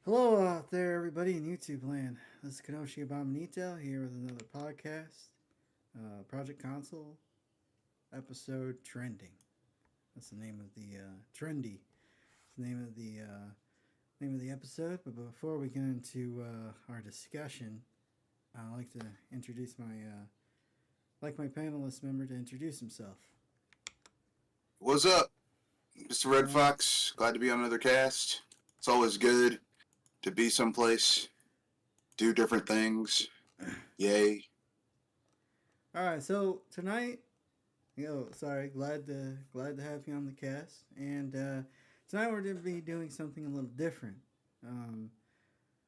Hello out there, everybody in YouTube land. This is Kenoshi Abominito here with another podcast, Project Console, episode Trending. That's the name of the Trendy. It's the name of the episode. But before we get into our discussion, I'd like to introduce my panelist member to introduce himself. What's up, Mr. Red All right, Fox? Glad to be on another cast. It's always good to be someplace, do different things. Yay. all right. So tonight, glad to have you on the cast, and tonight we're going to be doing something a little different. Um,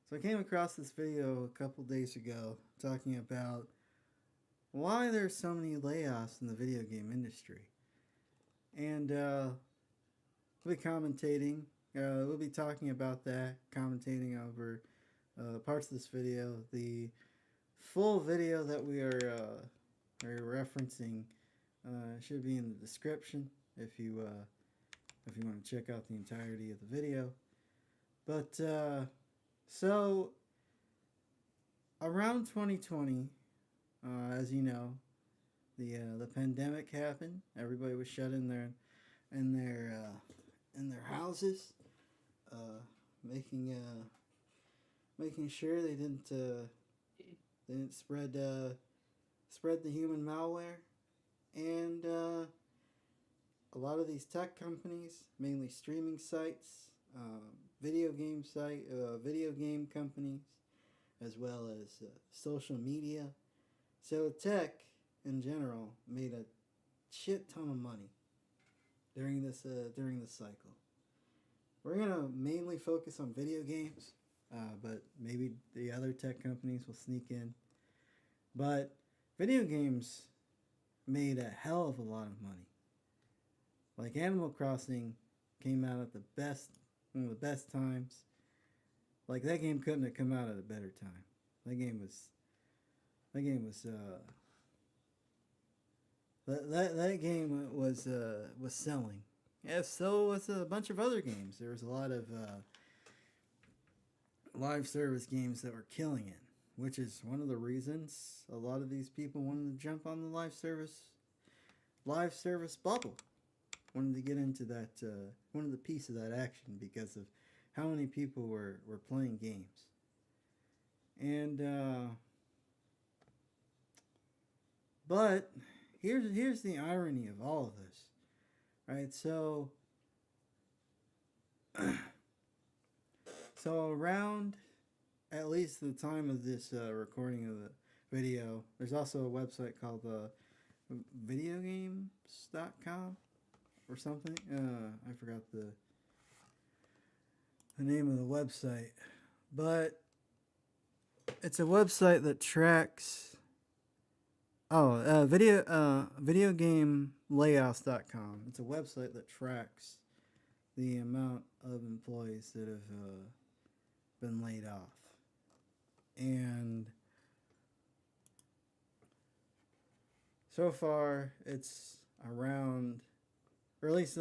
so I came across this video a couple days ago talking about why there's so many layoffs in the video game industry, and we'll be commentating. We'll be talking about that, commentating over parts of this video. The full video that are referencing should be in the description if you want to check out the entirety of the video. But so around 2020, as you know, the pandemic happened. Everybody was shut in their in their houses, uh, making making sure they didn't spread the human malware, and a lot of these tech companies, mainly streaming sites, video game companies, as well as social media. So tech in general made a shit ton of money during this cycle. We're gonna mainly focus on video games, but maybe the other tech companies will sneak in. But video games made a hell of a lot of money. Like Animal Crossing came out at one of the best times. Like that game couldn't have come out at a better time. That game was that game was that game was selling. Yeah, so was a bunch of other games. There was a lot of live service games that were killing it, which is one of the reasons a lot of these people wanted to jump on the live service bubble. Wanted to get into that, wanted the piece of that action because of how many people were playing games. And but here's the irony of all of this, right? So around at least the time of this recording of the video, there's also a website called videogames.com or something. I forgot the name of the website, but it's a website that tracks. Videogamelayouts.com. It's a website that tracks the amount of employees that have been laid off, and so far it's around, or at least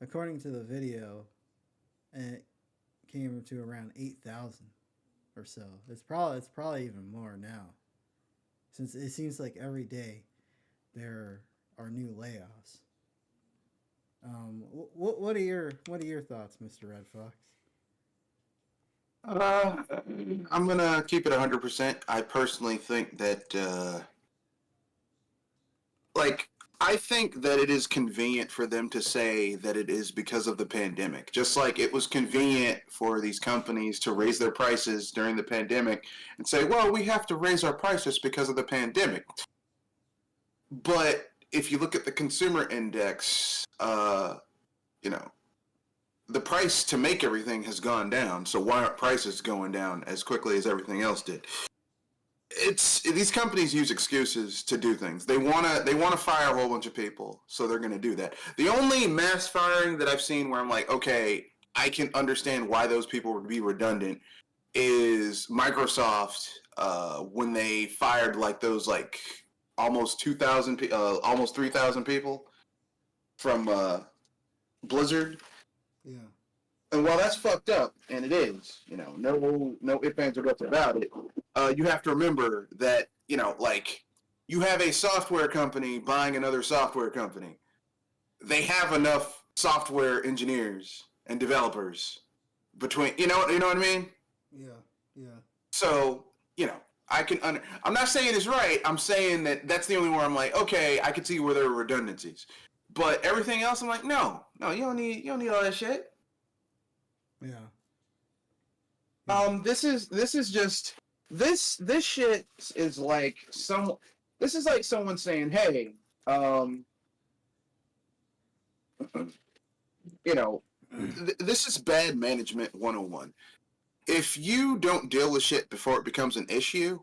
according to the video, it came to around 8,000 or so. It's probably even more now, since it seems like every day there are new layoffs. What are your thoughts, Mr. Red Fox? Uh, I'm gonna keep it 100%. I personally think that, like, I think that it is convenient for them to say that it is because of the pandemic. Just like it was convenient for these companies to raise their prices during the pandemic and say, well, we have to raise our prices because of the pandemic. But if you look at the consumer index, you know, the price to make everything has gone down. So why aren't prices going down as quickly as everything else did? It's these companies use excuses to do things. They wanna fire a whole bunch of people, so they're gonna do that. The only mass firing that I've seen where I'm like, okay, I can understand why those people would be redundant is Microsoft when they fired like those like almost 2,000 almost 3,000 people from Blizzard. Yeah. And while that's fucked up, and it is, no ifs, ands, or buts about it, you have to remember that, like, you have a software company buying another software company. They have enough software engineers and developers between, you know what I mean? Yeah, yeah, So, I'm not saying it's right. I'm saying that that's the only one I'm like, okay, I can see where there are redundancies. But everything else, I'm like, no, no, you don't need all that shit. yeah, yeah. This is just this shit is like this is like someone saying, hey, um, you know, this is bad management 101. If you don't deal with shit before it becomes an issue,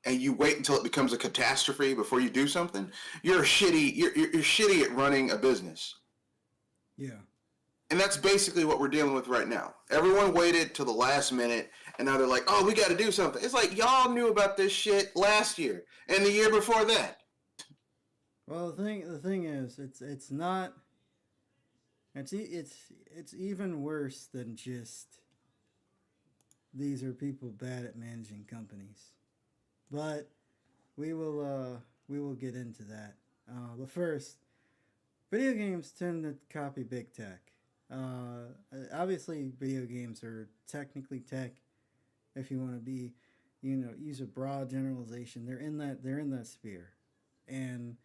and you wait until it becomes a catastrophe before you do something, you're shitty at running a business. Yeah. And that's basically what we're dealing with right now. Everyone waited till the last minute, and now they're like, "Oh, we got to do something." It's like y'all knew about this shit last year and the year before that. Well, the thing is, it's not. It's even worse than just these are people bad at managing companies. But we will get into that. But first, video games tend to copy big tech. Obviously, video games are technically tech. If you want to be, use a broad generalization, they're in that sphere. And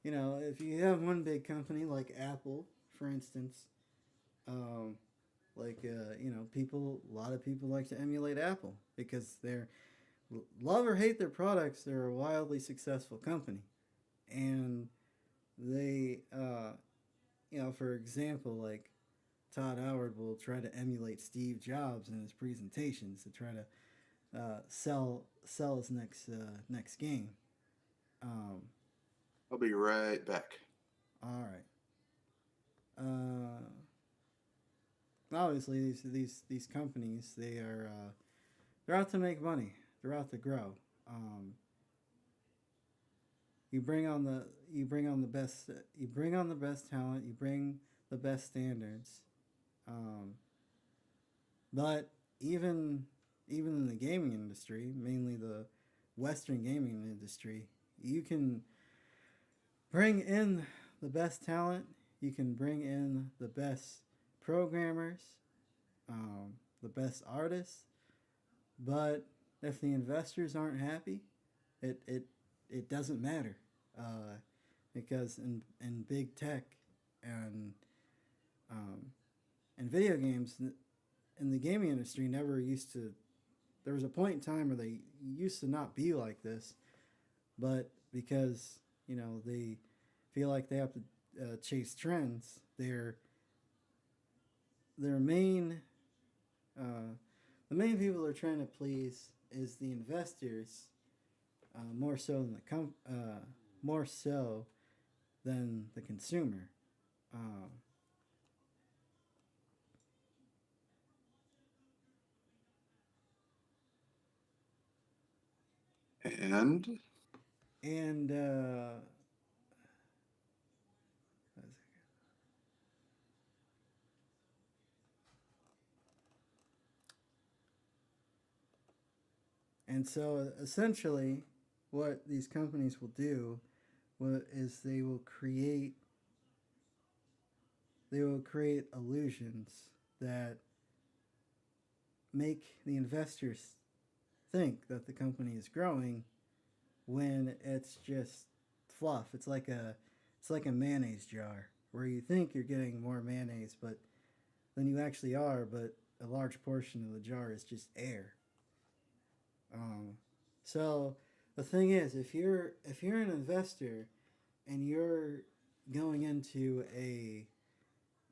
if you have one big company like Apple, for instance, um, a lot of people like to emulate Apple because they're love or hate their products, they're a wildly successful company, and they, for example, like Todd Howard will try to emulate Steve Jobs in his presentations to try to sell his next game. Um, I'll be right back. all right. Uh, Obviously, these companies they're out to make money. They're out to grow. Um, you bring on the best talent. You bring the best standards. Um, but even even in the gaming industry, mainly the Western gaming industry, you can bring in the best talent. You can bring in the best programmers, the best artists. But if the investors aren't happy, it it, it doesn't matter, uh, because in big tech and um, and video games in the gaming industry never used to. There was a point in time where they used to not be like this, but because they feel like they have to chase trends, their main uh, the main people they're trying to please is the investors, more so than more so than the consumer. Um, And and and so essentially, what these companies will do is they will create illusions that make the investors think that the company is growing when it's just fluff. It's like a mayonnaise jar where you think you're getting more mayonnaise, but than you actually are. But a large portion of the jar is just air. Um, so the thing is, if you're an investor and you're going into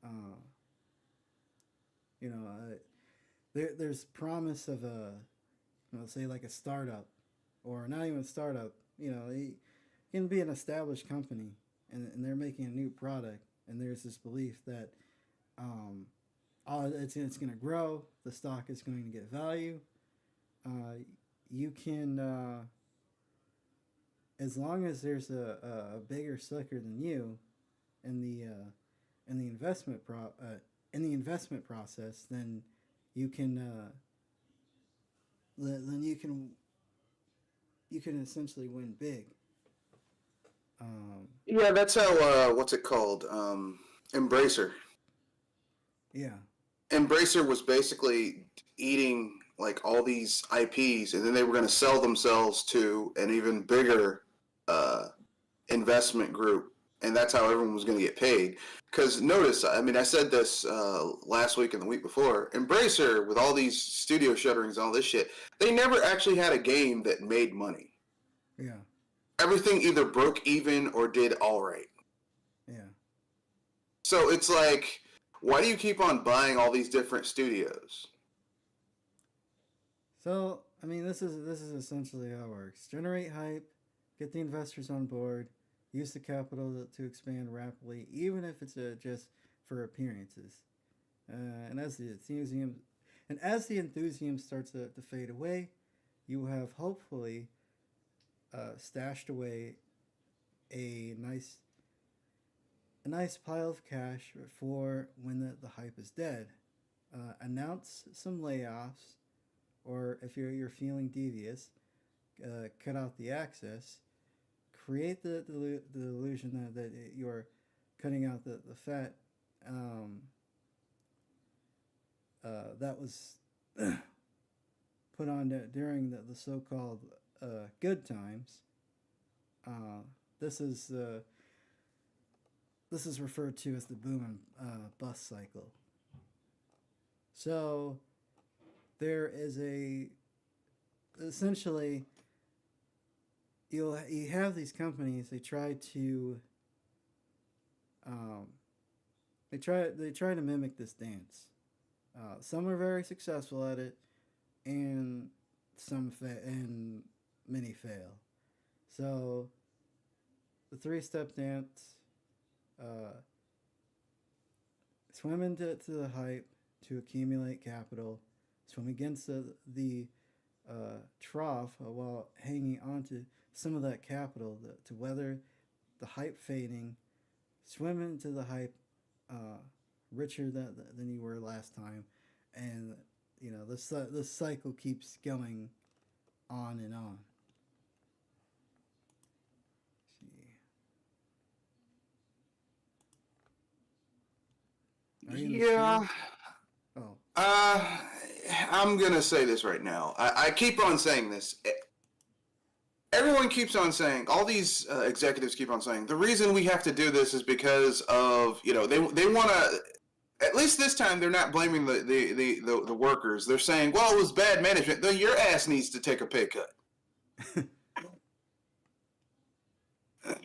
uh, you know, there's promise of say like a startup, or not even a startup. It can be an established company, and they're making a new product, and there's this belief that um, it's going to grow, the stock is going to get value. You can, as long as there's a bigger sucker than you in the investment in the investment process, then you can then you can essentially win big. Um, Yeah, that's how. What's it called? Embracer. yeah, Embracer was basically eating like all these IPs, and then they were going to sell themselves to an even bigger uh, investment group, and that's how everyone was going to get paid. Because notice, I mean, I said this last week and the week before. Embracer, with all these studio shutterings and all this shit, they never actually had a game that made money. yeah, Everything either broke even or did all right. yeah. So it's like, why do you keep on buying all these different studios? So I mean, this is essentially how it works: generate hype, get the investors on board, use the capital to expand rapidly, even if it's just for appearances. And as the enthusiasm starts to fade away, you have hopefully stashed away a nice pile of cash for when the hype is dead. Announce some layoffs, or if you're feeling devious, cut out the access. Create the illusion that you're cutting out the fat that was put on during the so-called good times. Uh, this is uh, this is referred to as the boom and bust cycle. So there is a essentially you have these companies. They try to um, they try to mimic this dance. Some are very successful at it, and and many fail. So the three-step dance: uh, swim into to the hype to accumulate capital, swim against trough while hanging on to some of that capital to weather the hype fading, swim into the hype richer than you were last time, and you know this cycle keeps going on and on. Are you in the Yeah. stream? Oh, Uh, I'm gonna say this right now. I keep on saying this. Everyone keeps on saying, all these executives keep on saying, the reason we have to do this is because of, they want to, at least this time they're not blaming the workers. They're saying, well, it was bad management. Then your ass needs to take a pay cut.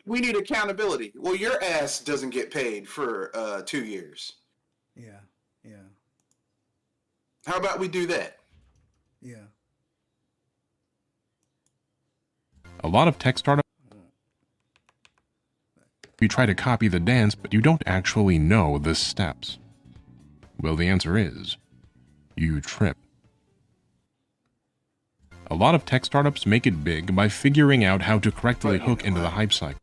We need accountability. Well, your ass doesn't get paid for 2 years. yeah, yeah, How about we do that? yeah. A lot of tech startups, you try to copy the dance, but you don't actually know the steps. Well, the answer is, you trip. A lot of tech startups make it big by figuring out how to correctly hook into the hype cycle.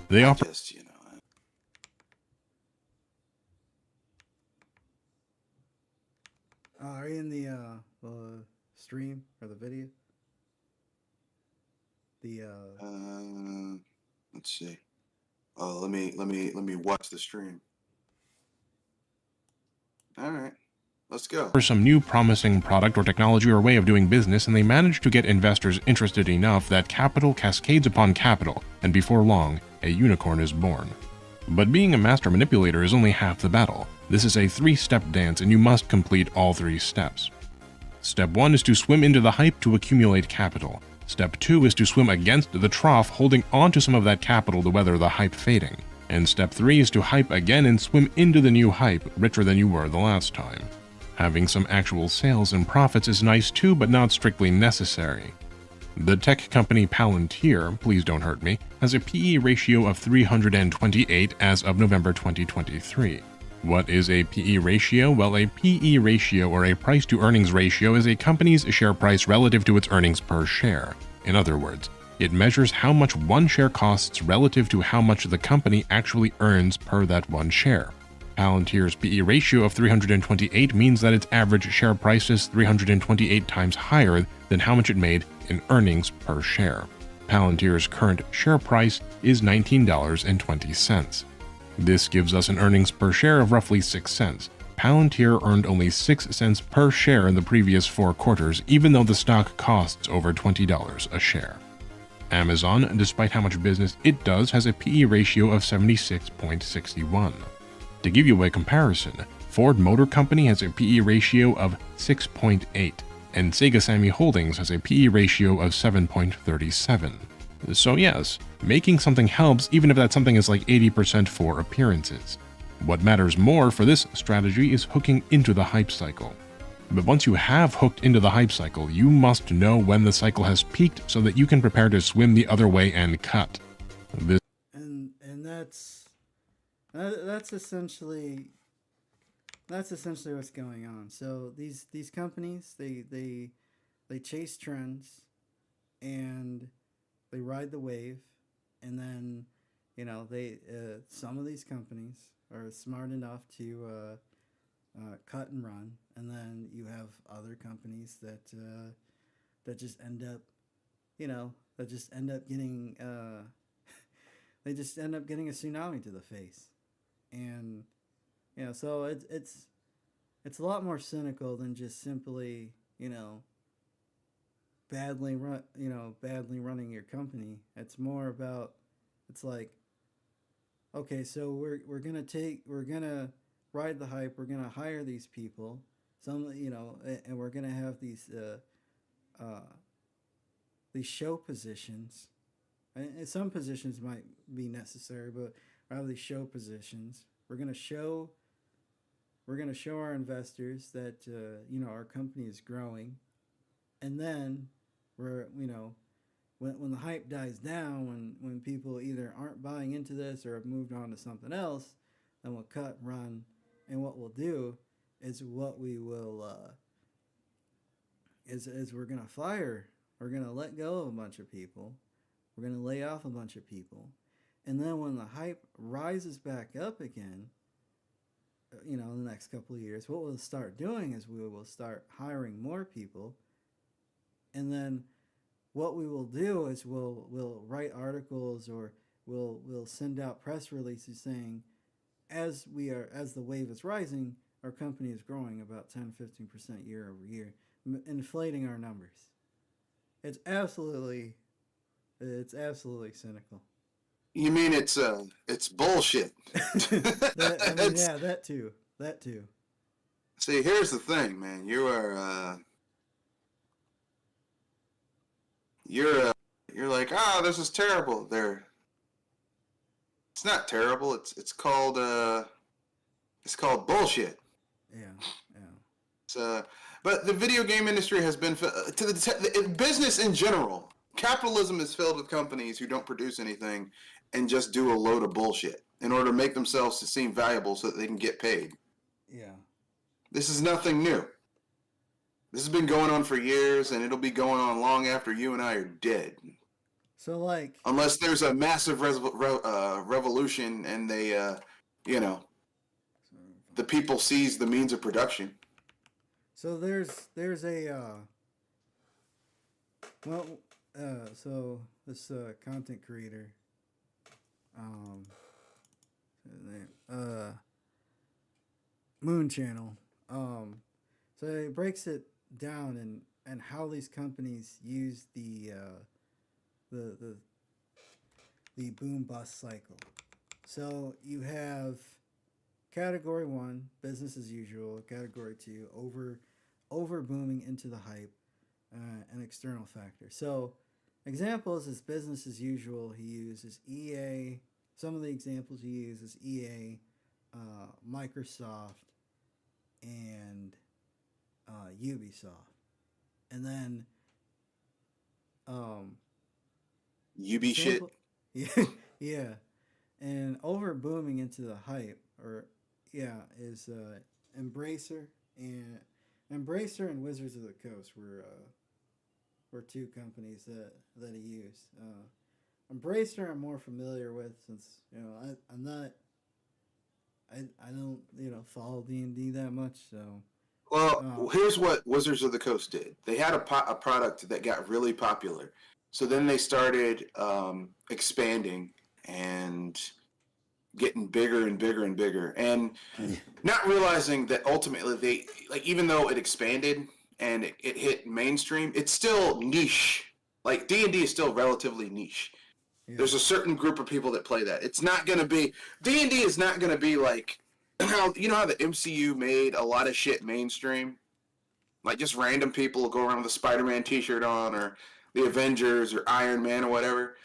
They operate Just, Are you in the stream or the video? The let's see. Oh, let me watch the stream. All right, let's go. for some new promising product or technology or way of doing business, and they manage to get investors interested enough that capital cascades upon capital, and before long, a unicorn is born. But being a master manipulator is only half the battle. This is a three-step dance, and you must complete all three steps. Step 1 is to swim into the hype to accumulate capital. Step 2 is to swim against the trough, holding on to some of that capital to weather the hype fading. And Step 3 is to hype again and swim into the new hype, richer than you were the last time. Having some actual sales and profits is nice too, but not strictly necessary. The tech company Palantir, please don't hurt me, has a PE ratio of 328 as of November 2023. What is a PE ratio? Well, a PE ratio, or a price-to-earnings ratio, is a company's share price relative to its earnings per share. In other words, it measures how much one share costs relative to how much the company actually earns per that one share. Palantir's PE ratio of 328 means that its average share price is 328 times higher than how much it made in earnings per share. Palantir's current share price is $19.20. This gives us an earnings per share of roughly 6 cents. Palantir earned only 6 cents per share in the previous 4 quarters, even though the stock costs over $20 a share. Amazon, despite how much business it does, has a PE ratio of 76.61. To give you a comparison, Ford Motor Company has a PE ratio of 6.8, and Sega Sammy Holdings has a PE ratio of 7.37. So yes, making something helps even if that something is like 80% for appearances. What matters more for this strategy is hooking into the hype cycle. But once you have hooked into the hype cycle, you must know when the cycle has peaked so that you can prepare to swim the other way and cut. And that's essentially what's going on. So these companies, they chase trends and they ride the wave, and then they some of these companies are smart enough to cut and run, and then you have other companies that just end up getting they just end up getting a tsunami to the face. And so it's a lot more cynical than just simply badly running your company. It's more about, it's like, okay, so we're gonna ride the hype. We're gonna hire these people, and we're gonna have these show positions. And some positions might be necessary, but I have these show positions. We're gonna show our investors that our company is growing, and then when the hype dies down, when people either aren't buying into this or have moved on to something else, then we'll cut and run. And what we'll do is we're gonna fire. We're gonna let go of a bunch of people. We're gonna lay off a bunch of people, and then when the hype rises back up again, in the next couple of years, what we'll start doing is we will start hiring more people, and then what we will do is we'll write articles, or we'll send out press releases saying, as the wave is rising, our company is growing about 10-15% year over year, inflating our numbers. It's absolutely cynical. You mean it's bullshit? Yeah, that too. See, here's the thing, man. You're like, this is terrible. It's not terrible. It's called bullshit. Yeah. But the video game industry has been business in general. Capitalism is filled with companies who don't produce anything and just do a load of bullshit in order to make themselves seem valuable so that they can get paid. Yeah. This is nothing new. This has been going on for years, and it'll be going on long after you and I are dead. So, like, unless there's a massive revolution and they, the people seize the means of production. So there's a so this content creator, Moon Channel, so it breaks it down and how these companies use the boom bust cycle. So you have category 1, business as usual. Category 2, over booming into the hype, and external factors. So examples is business as usual. He uses EA. Some of the examples he uses EA, Microsoft, and Ubisoft. And then Ubi shit. Yeah. And over booming into the hype, is Embracer and Wizards of the Coast were two companies that he used. Embracer I'm more familiar with, since I'm I don't follow D&D that much, so Well, um, here's what Wizards of the Coast did. They had a product that got really popular. So then they started expanding and getting bigger and bigger and bigger. And not realizing that ultimately they, like, even though it expanded and it hit mainstream, it's still niche. Like, D&D is still relatively niche. yeah, There's a certain group of people that play that. It's not going to be, D&D is not going to be like, how the MCU made a lot of shit mainstream? Like, just random people go around with a Spider-Man t-shirt on, or the Avengers, or Iron Man, or whatever.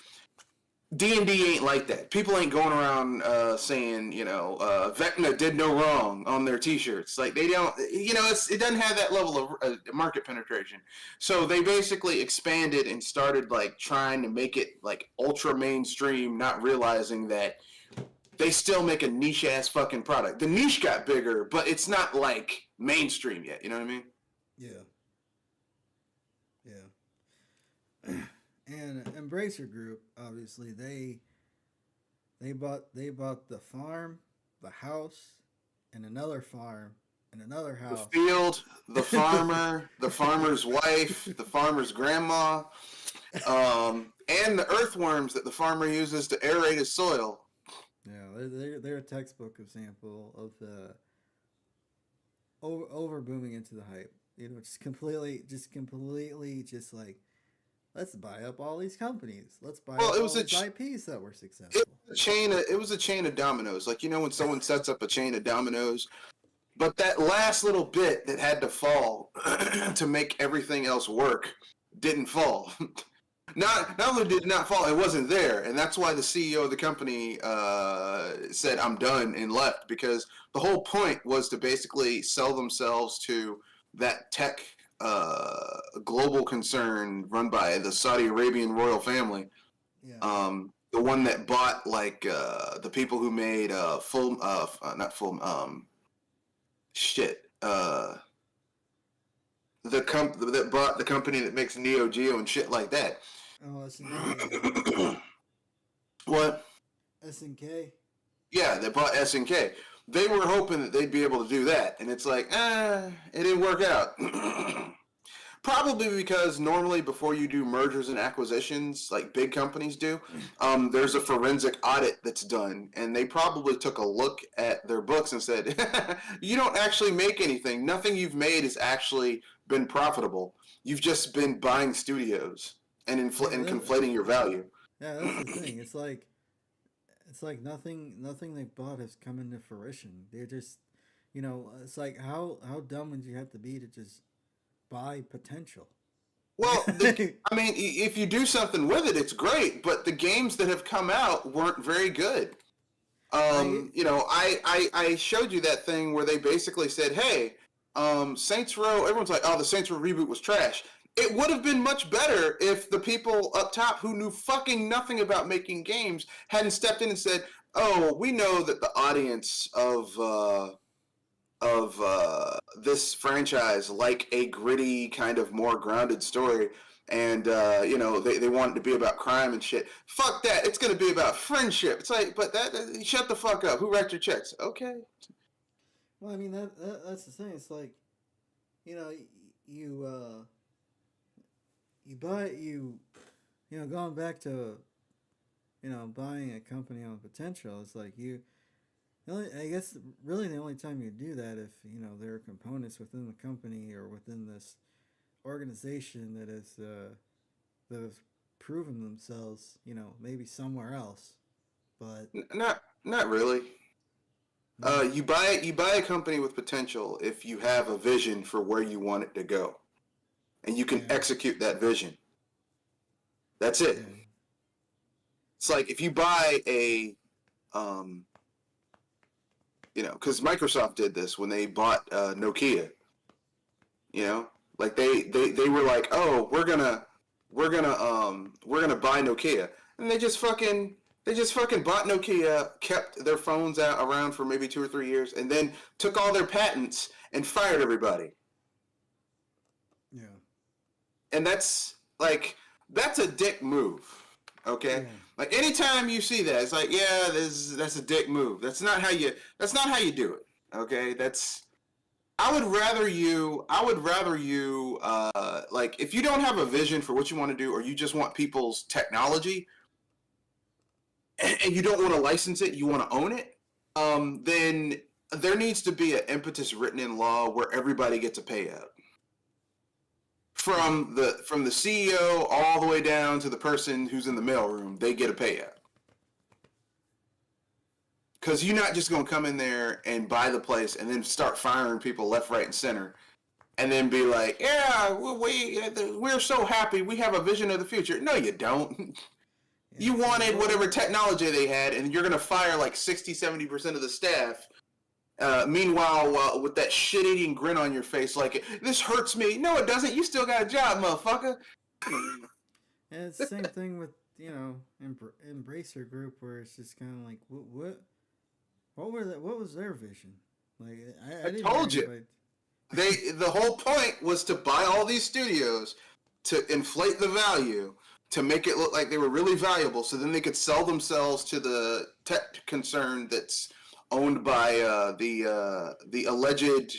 D&D ain't like that. People ain't going around saying, Vecna did no wrong on their t-shirts. Like, they don't, it doesn't have that level of market penetration. So they basically expanded and started, like, trying to make it, like, ultra mainstream, not realizing that they still make a niche-ass fucking product. The niche got bigger, but it's not, like, mainstream yet. You know what I mean? yeah, yeah. And Embracer Group, obviously, they bought the farm, the house, and another farm, and another The house. field, the farmer, the farmer's wife, the farmer's grandma, and the earthworms that the farmer uses to aerate his soil. Yeah, they're a textbook example of over booming into the hype. Just like, let's buy up all these companies. Let's buy Well, up all these IPs that were successful. it was a chain of dominoes. Like, when someone sets up a chain of dominoes, but that last little bit that had to fall to make everything else work didn't fall. Not only did it not fall, it wasn't there, and that's why the CEO of the company said, "I'm done," and left, because the whole point was to basically sell themselves to that tech global concern run by the Saudi Arabian royal family. Yeah, The one that bought, like, the people who made full, not full, shit. That bought the company that makes Neo Geo and shit like that. oh, SNK. What? SNK. Yeah, they bought SNK. They were hoping that they'd be able to do that, and it's like, it didn't work out. Probably because normally before you do mergers and acquisitions, like big companies do, there's a forensic audit that's done, and they probably took a look at their books and said, "You don't actually make anything. Nothing you've made has actually been profitable. You've just been buying studios and Yeah, and conflating your value." yeah, that's the thing. It's like nothing they've bought has come into fruition. They're just, it's like how dumb would you have to be to just buy potential? Well, I mean, if you do something with it, it's great. But the games that have come out weren't very good. I I showed you that thing where they basically said, "Hey, Saints Row." Everyone's like, "Oh, the Saints Row reboot was trash." It would have been much better if the people up top who knew fucking nothing about making games hadn't stepped in and said, "Oh, we know that the audience of this franchise like a gritty, kind of more grounded story, and they want it to be about crime and shit. Fuck that! It's gonna be about friendship." It's like, but shut the fuck up. Who wrecked your checks? Okay. well, I mean that's the thing. It's like, you know, you you buy going back to buying a company on potential. It's like I guess really the only time you do that if there are components within the company or within this organization that has proven themselves, maybe somewhere else. But Not really. no, You buy a company with potential if you have a vision for where you want it to go, and you can yeah, execute that vision. That's it. yeah, It's like if you buy um, because Microsoft did this when they bought Nokia. Like they were like, "Oh, we're gonna buy Nokia," and they just fucking bought Nokia, kept their phones out around for maybe 2 or 3 years, and then took all their patents and fired everybody. yeah, And that's a dick move. Okay, Yeah. like anytime you see that, it's like, yeah, that's a dick move. That's not how you do it. Okay, that's I would rather you like if you don't have a vision for what you want to do or you just want people's technology and you don't want to license it, you want to own it, then there needs to be an impetus written in law where everybody gets a payout. Yeah. From the CEO all the way down to the person who's in the mailroom, they get a payout. Because you're not just going to come in there and buy the place and then start firing people left, right, and center and then be like, yeah, we're so happy. We have a vision of the future. No, you don't. Yeah. You So wanted whatever technology they had, and you're going to fire like 60, 70% of the staff. Meanwhile, with that shit-eating grin on your face, like, this hurts me. No, it doesn't. You still got a job, motherfucker. and it's the same thing with Embracer Group, where it's just kind of like, what was their vision? Like, I I didn't hear told you. anybody. The whole point was to buy all these studios to inflate the value to make it look like they were really valuable, so then they could sell themselves to the tech concern that's owned by the alleged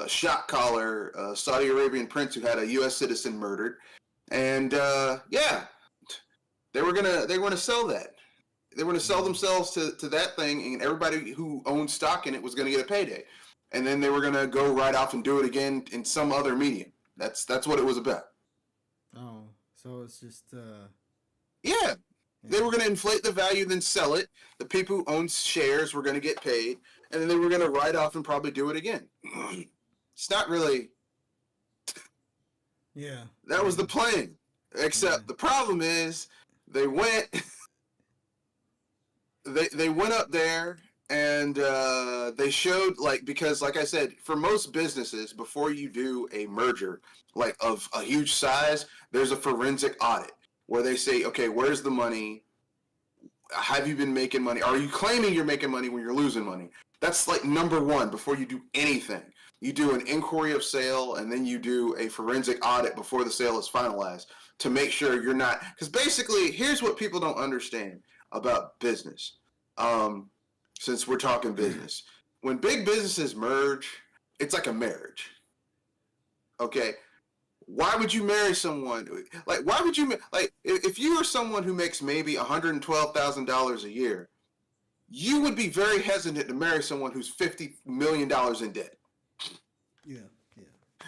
shot caller Saudi Arabian prince who had a U.S. citizen murdered, and yeah, they were gonna sell that. They were going to sell themselves to that thing, and everybody who owned stock in it was going to get a payday. And then they were going to go right off and do it again in some other medium. That's what it was about. Oh, so it's just Yeah. They were going to inflate the value, then sell it. The people who owned shares were going to get paid, and then they were going to ride off and probably do it again. It's not really. yeah. That was the plan. Except the problem is they went. They went up there and they showed because like I said, for most businesses, before you do a merger like of a huge size, there's a forensic audit where they say, okay, where's the money? Have you been making money? Are you claiming you're making money when you're losing money? That's like number one before you do anything. You do an inquiry of sale and then you do a forensic audit before the sale is finalized to make sure you're not. Because basically, here's what people don't understand about business. Since we're talking business, when big businesses merge, it's like a marriage. Okay, why would you marry someone like? Why would you like if you are someone who makes maybe $112,000 a year? You would be very hesitant to marry someone who's $50 million in debt. Yeah.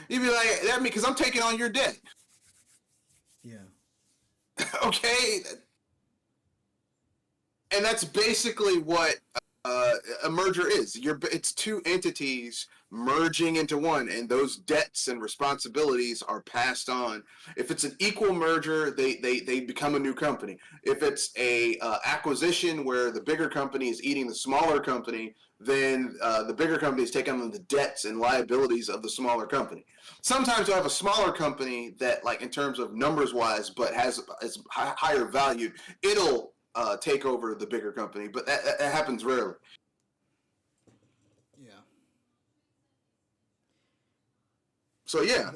You'd be like, that means because I'm taking on your debt. Yeah. Okay, and that's basically what a merger is. It's two entities merging into one, and those debts and responsibilities are passed on. If it's an equal merger, they become a new company. If it's a acquisition where the bigger company is eating the smaller company, then the bigger company is taking on the debts and liabilities of the smaller company. Sometimes you'll have a smaller company that, like in terms of numbers wise, but is higher valued. It'll take over the bigger company, but that happens rarely. Yeah. So yeah,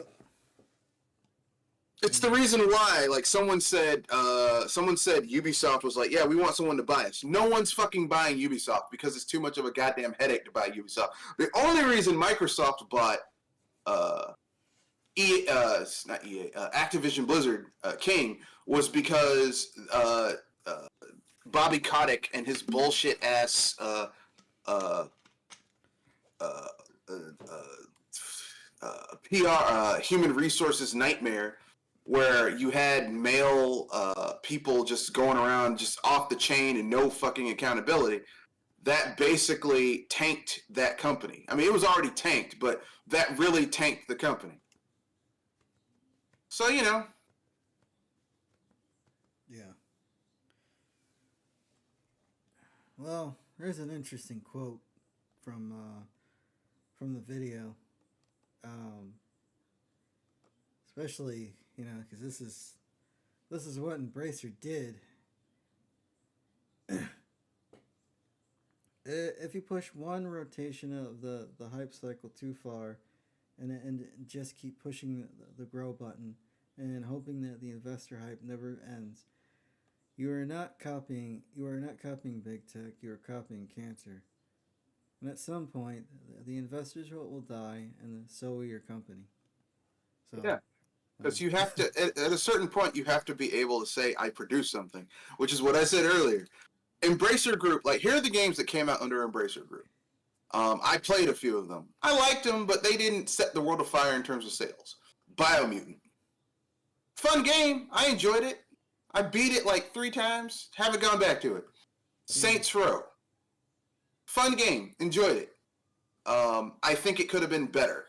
it's the reason why. Like someone said Ubisoft was like, yeah, we want someone to buy us. No one's fucking buying Ubisoft because it's too much of a goddamn headache to buy Ubisoft. The only reason Microsoft bought not EA, Activision Blizzard King was because Bobby Kotick and his bullshit ass PR human resources nightmare where you had male people just going around just off the chain and no fucking accountability. That basically tanked that company. I mean, it was already tanked, but that really tanked the company. So, Yeah. Well, there's an interesting quote from the video, especially because this is what Embracer did. If you push one rotation of the hype cycle too far, and just keep pushing the grow button, and hoping that the investor hype never ends. You are not copying. You are not copying big tech. You are copying cancer. And at some point, the investors will die, and so will your company. So, Yeah. Because you have to, at a certain point, you have to be able to say, I produce something, which is what I said earlier. Embracer Group, like, here are the games that came out under Embracer Group. I played a few of them. I liked them, but they didn't set the world afire in terms of sales. Biomutant. Fun game. I enjoyed it. I beat it like 3 times. Haven't gone back to it. Saints Row. Fun game. Enjoyed it. I think it could have been better.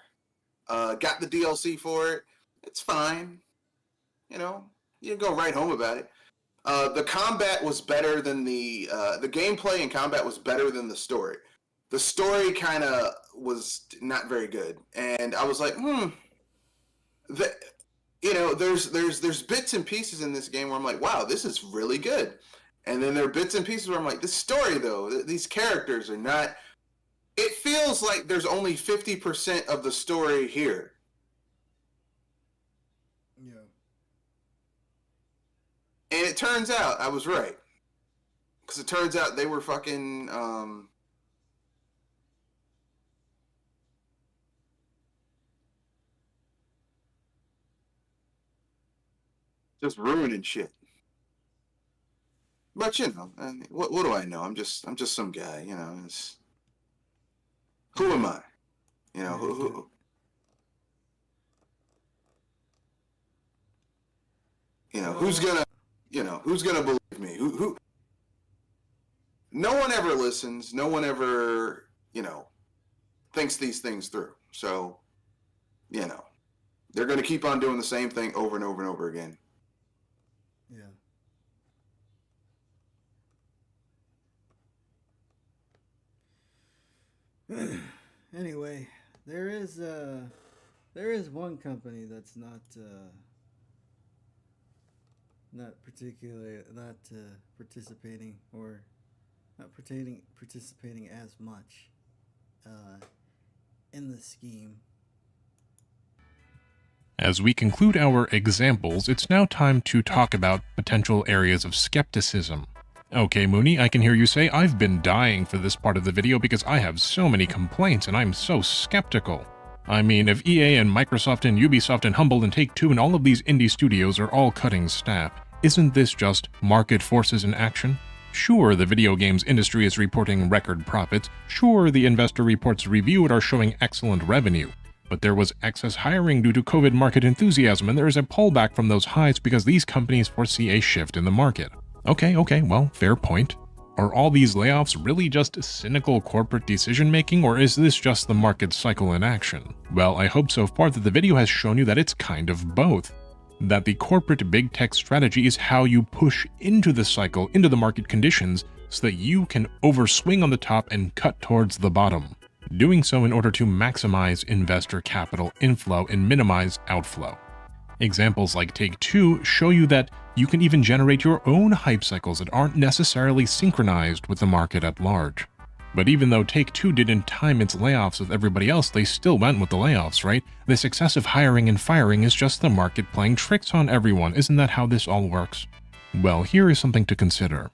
Got the DLC for it. It's fine. You know, you can go right home about it. The combat was better than the gameplay and combat was better than the story. The story kind of was not very good, and I was like, there's bits and pieces in this game where I'm like, wow, this is really good, and then there are bits and pieces where I'm like, this story though, these characters are not. It feels like there's only 50% of the story here. yeah. And it turns out I was right. Because it turns out they were fucking just ruining shit. But you know, I mean, what do I know? I'm just some guy, you know. Who am I? You know, who you know, who's gonna believe me? Who no one ever listens, no one ever, you know, thinks these things through. So, you know, they're gonna keep on doing the same thing over and over and over again. Yeah. Anyway, there is one company that's not participating or not participating as much in the scheme. As we conclude our examples, it's now time to talk about potential areas of skepticism. Okay, Mooney, I can hear you say, I've been dying for this part of the video because I have so many complaints and I'm so skeptical. I mean, if EA and Microsoft and Ubisoft and Humble and Take-Two and all of these indie studios are all cutting staff, isn't this just market forces in action? Sure, the video games industry is reporting record profits. Sure, the investor reports reviewed are showing excellent revenue. But there was excess hiring due to COVID market enthusiasm, and there is a pullback from those highs because these companies foresee a shift in the market. Okay, well, fair point. Are all these layoffs really just cynical corporate decision-making, or is this just the market cycle in action? Well, I hope so far that the video has shown you that it's kind of both. That the corporate big tech strategy is how you push into the cycle, into the market conditions, so that you can overswing on the top and cut towards the bottom. Doing so in order to maximize investor capital inflow and minimize outflow. Examples like Take-Two show you that you can even generate your own hype cycles that aren't necessarily synchronized with the market at large. But even though Take-Two didn't time its layoffs with everybody else, they still went with the layoffs, right? This excessive hiring and firing is just the market playing tricks on everyone. Isn't that how this all works? Well, here is something to consider.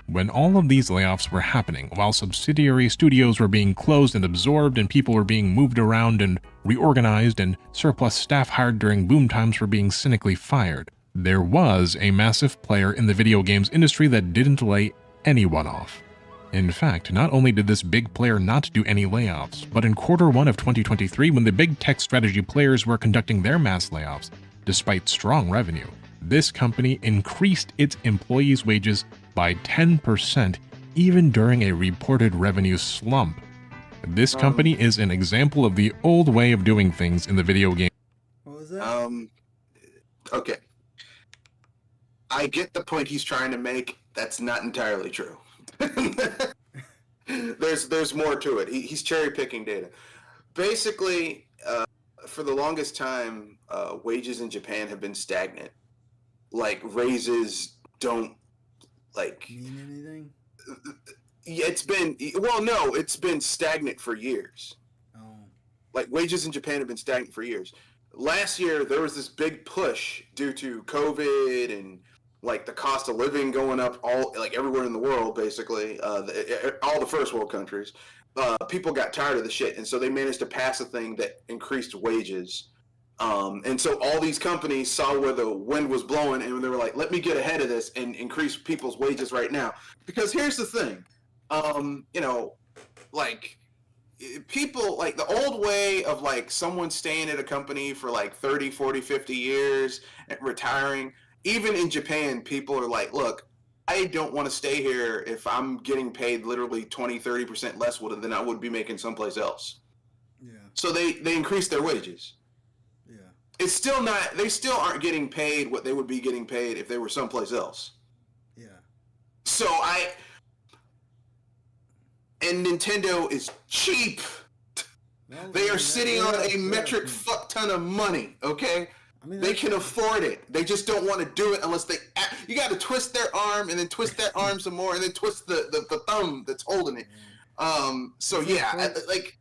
When all of these layoffs were happening, while subsidiary studios were being closed and absorbed and people were being moved around and reorganized and surplus staff hired during boom times were being cynically fired, there was a massive player in the video games industry that didn't lay anyone off. In fact, not only did this big player not do any layoffs, but in Q1 of 2023, when the big tech strategy players were conducting their mass layoffs, despite strong revenue, this company increased its employees' wages by 10% even during a reported revenue slump. This company is an example of the old way of doing things in the video game. What was that? Okay. I get the point he's trying to make. That's not entirely true. There's more to it. He's cherry picking data. Basically, for the longest time, wages in Japan have been stagnant. Like raises don't Mean anything? It's been stagnant for years. Oh. Like wages in Japan have been stagnant for years. last year there was this big push due to COVID and like the cost of living going up all like everywhere in the world, basically, all the first world countries. People got tired of the shit, and so they managed to pass a thing that increased wages. And so all these companies saw where the wind was blowing, and they were like, "Let me get ahead of this and increase people's wages right now." Because here's the thing, you know, like people like the old way of like someone staying at a company for like 30, 40, 50 years and retiring. Even in Japan, people are like, look, I don't want to stay here if I'm getting paid literally 20, 30% less than I would be making someplace else. Yeah. So they increase their wages. Yeah. It's still not, they still aren't getting paid what they would be getting paid if they were someplace else. Yeah. So and Nintendo is cheap. Well, They are sitting on a yeah. metric fuck ton of money, okay? I mean, They can afford it. They just don't want to do it unless you got to twist their arm and then twist that arm some more and then twist the thumb that's holding it. So yeah, like.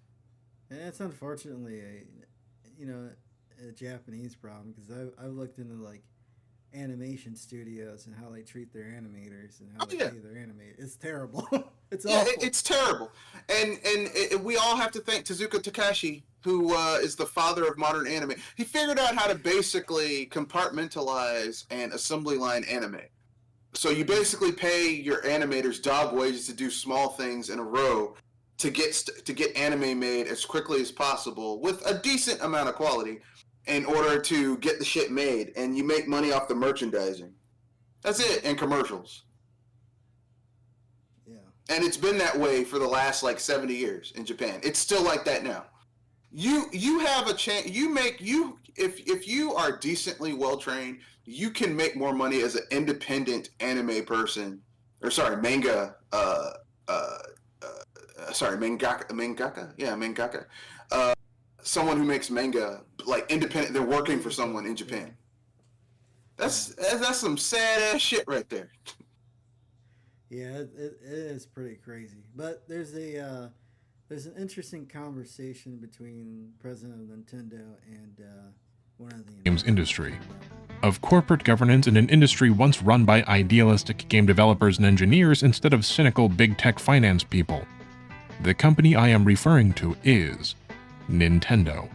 And it's unfortunately a Japanese problem, because I've looked into like animation studios and how they treat their animators and how they pay their animators. It's terrible. It's awful. It's terrible. And we all have to thank Tezuka Takashi, who is the father of modern anime. He figured out how to basically compartmentalize and assembly line anime. So you basically pay your animators dog wages to do small things in a row to get anime made as quickly as possible with a decent amount of quality in order to get the shit made, and you make money off the merchandising. That's it, and commercials. Yeah. And it's been that way for the last like 70 years in Japan. It's still like that now. You have a chance. If you are decently well trained, you can make more money as an independent anime person, or sorry, manga. Mangaka. Yeah, mangaka. Someone who makes manga like independent. They're working for someone in Japan. That's some sad ass shit right there. Yeah, it is pretty crazy. But there's an interesting conversation between president of Nintendo and one of the games industry. Of corporate governance in an industry once run by idealistic game developers and engineers instead of cynical big tech finance people. The company I am referring to is Nintendo.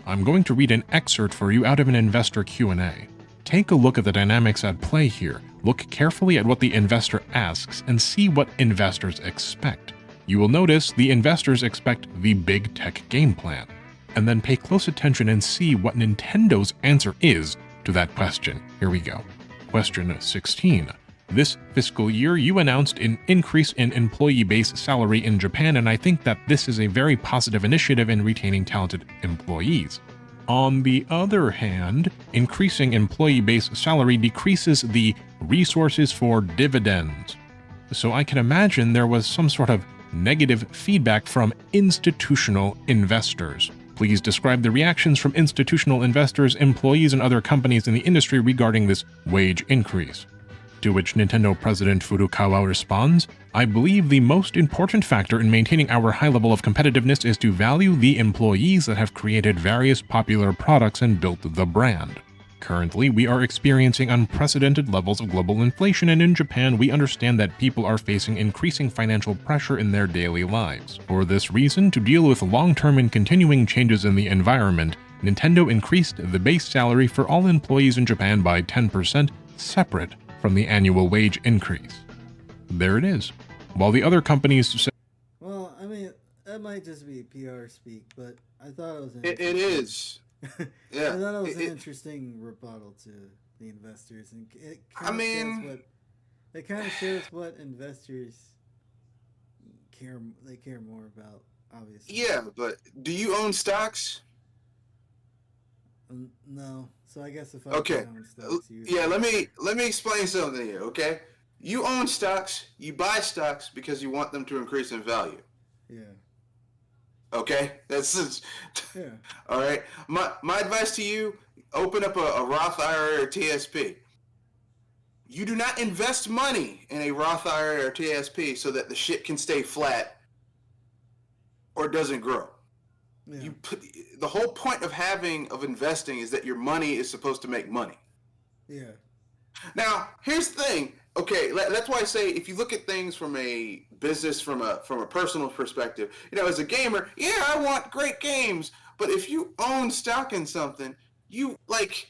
I'm going to read an excerpt for you out of an investor Q&A. Take a look at the dynamics at play here, look carefully at what the investor asks, and see what investors expect. You will notice the investors expect the big tech game plan, and then pay close attention and see what Nintendo's answer is to that question. Here we go. Question 16. This fiscal year, you announced an increase in employee base salary in Japan, and I think that this is a very positive initiative in retaining talented employees. On the other hand, increasing employee base salary decreases the resources for dividends. So I can imagine there was some sort of negative feedback from institutional investors. Please describe the reactions from institutional investors, employees, and other companies in the industry regarding this wage increase. To which Nintendo President Furukawa responds, I believe the most important factor in maintaining our high level of competitiveness is to value the employees that have created various popular products and built the brand. Currently, we are experiencing unprecedented levels of global inflation, and in Japan, we understand that people are facing increasing financial pressure in their daily lives. For this reason, to deal with long-term and continuing changes in the environment, Nintendo increased the base salary for all employees in Japan by 10%, separate from the annual wage increase. There it is. While the other companies say, well, I mean, that might just be PR speak, but I thought it was It is. Yeah. I thought it was an interesting rebuttal to the investors, and it kind of shows what investors care. They care more about, obviously. Yeah, but do you own stocks? No. So I guess if I Okay. own stocks, Let me explain something to you, okay? You own stocks, you buy stocks because you want them to increase in value. Yeah. Okay? That's Yeah. all right. My advice to you, open up a Roth IRA or TSP. You do not invest money in a Roth IRA or TSP so that the shit can stay flat or doesn't grow. Yeah. You put the whole point of investing is that your money is supposed to make money. Yeah. Now, here's the thing. Okay, that's why I say if you look at things from a business, from a personal perspective, as a gamer, yeah, I want great games. But if you own stock in something, you like,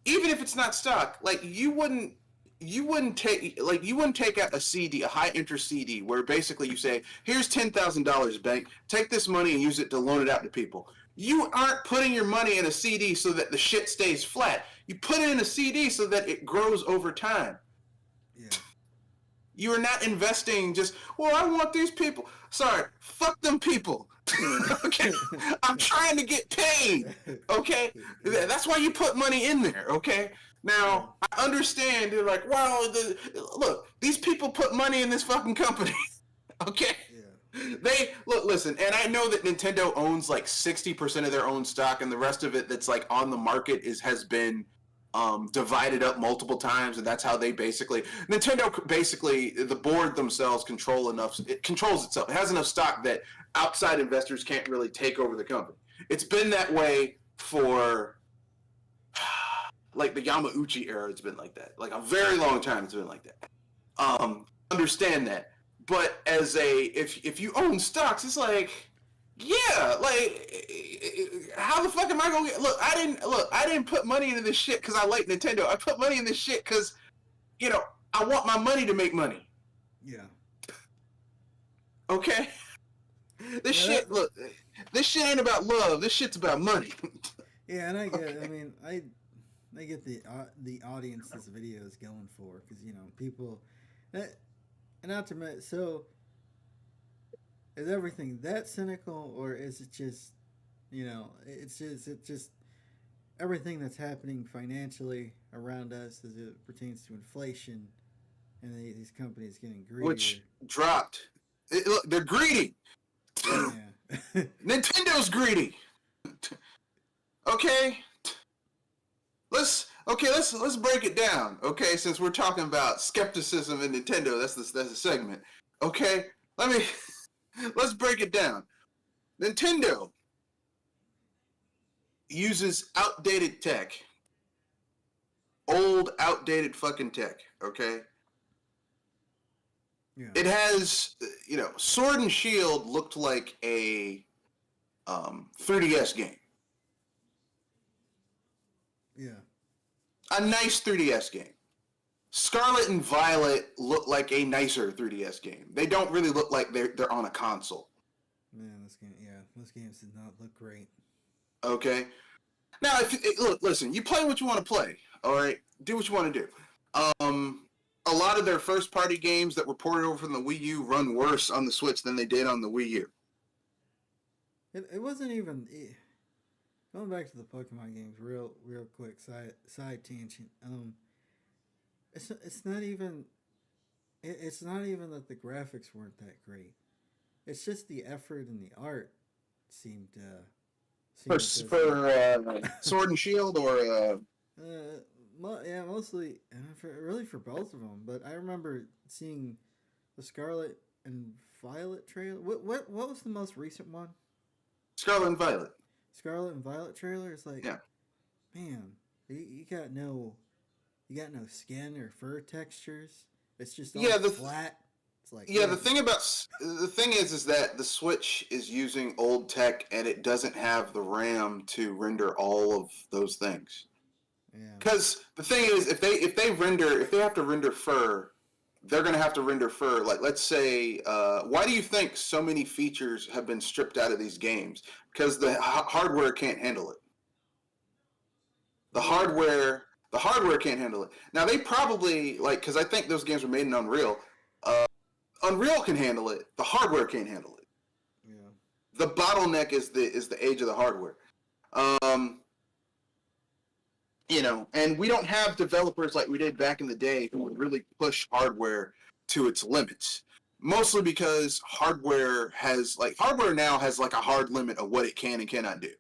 even if it's not stock, like you wouldn't take out a CD, a high interest CD, where basically you say, here's $10,000, bank, take this money and use it to loan it out to people. You aren't putting your money in a CD so that the shit stays flat. You put it in a CD so that it grows over time. Yeah. You are not investing just, well, I want these people. Sorry, fuck them people. Okay? I'm trying to get paid. Okay? That's why you put money in there. Okay? Now, I understand. They're like, well, look, these people put money in this fucking company. Okay? Yeah. Listen, and I know that Nintendo owns like 60% of their own stock, and the rest of it that's like on the market has been divided up multiple times, and that's how they Nintendo basically, the board themselves it controls itself. It has enough stock that outside investors can't really take over the company. It's been that way for like the Yamauchi era. It's been like that, like a very long time. It's been like that. Understand that, but if you own stocks, it's like, yeah, like, how the fuck am I gonna get? I didn't put money into this shit because I like Nintendo. I put money in this shit because, I want my money to make money. Yeah. Okay. This shit ain't about love. This shit's about money. Yeah, and I get. I mean, I get the audience this video is going for, because people, and not to mention, so is everything that cynical, or is it just, it's just everything that's happening financially around us as it pertains to inflation and these companies getting greedier. Which dropped. Look, they're greedy. Yeah. Nintendo's greedy. Okay. Let's break it down. Okay, since we're talking about skepticism in Nintendo, that's the segment. Okay, let's break it down. Nintendo uses outdated tech. Old, outdated fucking tech, okay? Yeah. It has, Sword and Shield looked like a 3DS game. Yeah. A nice 3DS game. Scarlet and Violet look like a nicer 3DS game. They don't really look like they're on a console. Man, those games did not look great. Okay. Now, listen, you play what you want to play. All right, do what you want to do. A lot of their first-party games that were ported over from the Wii U run worse on the Switch than they did on the Wii U. It wasn't even going back to the Pokemon games real quick. Side tangent. It's not even that the graphics weren't that great. It's just the effort and the art seemed for Sword and Shield, or yeah, mostly for both of them. But I remember seeing the Scarlet and Violet trailer. What was the most recent one? Scarlet and Violet. Scarlet and Violet trailer is like, yeah, man, you got no skin or fur textures. It's just all flat. It's like, yeah. The thing is that the Switch is using old tech, and it doesn't have the RAM to render all of those things. Yeah. Because the thing is, if they have to render fur, they're going to have to render fur. Like, let's say, why do you think so many features have been stripped out of these games? Because the hardware can't handle it. The hardware can't handle it. Now, they probably, because I think those games were made in Unreal. Unreal can handle it. The hardware can't handle it. Yeah. The bottleneck is the age of the hardware. And we don't have developers like we did back in the day who would really push hardware to its limits. Mostly because hardware now has like a hard limit of what it can and cannot do.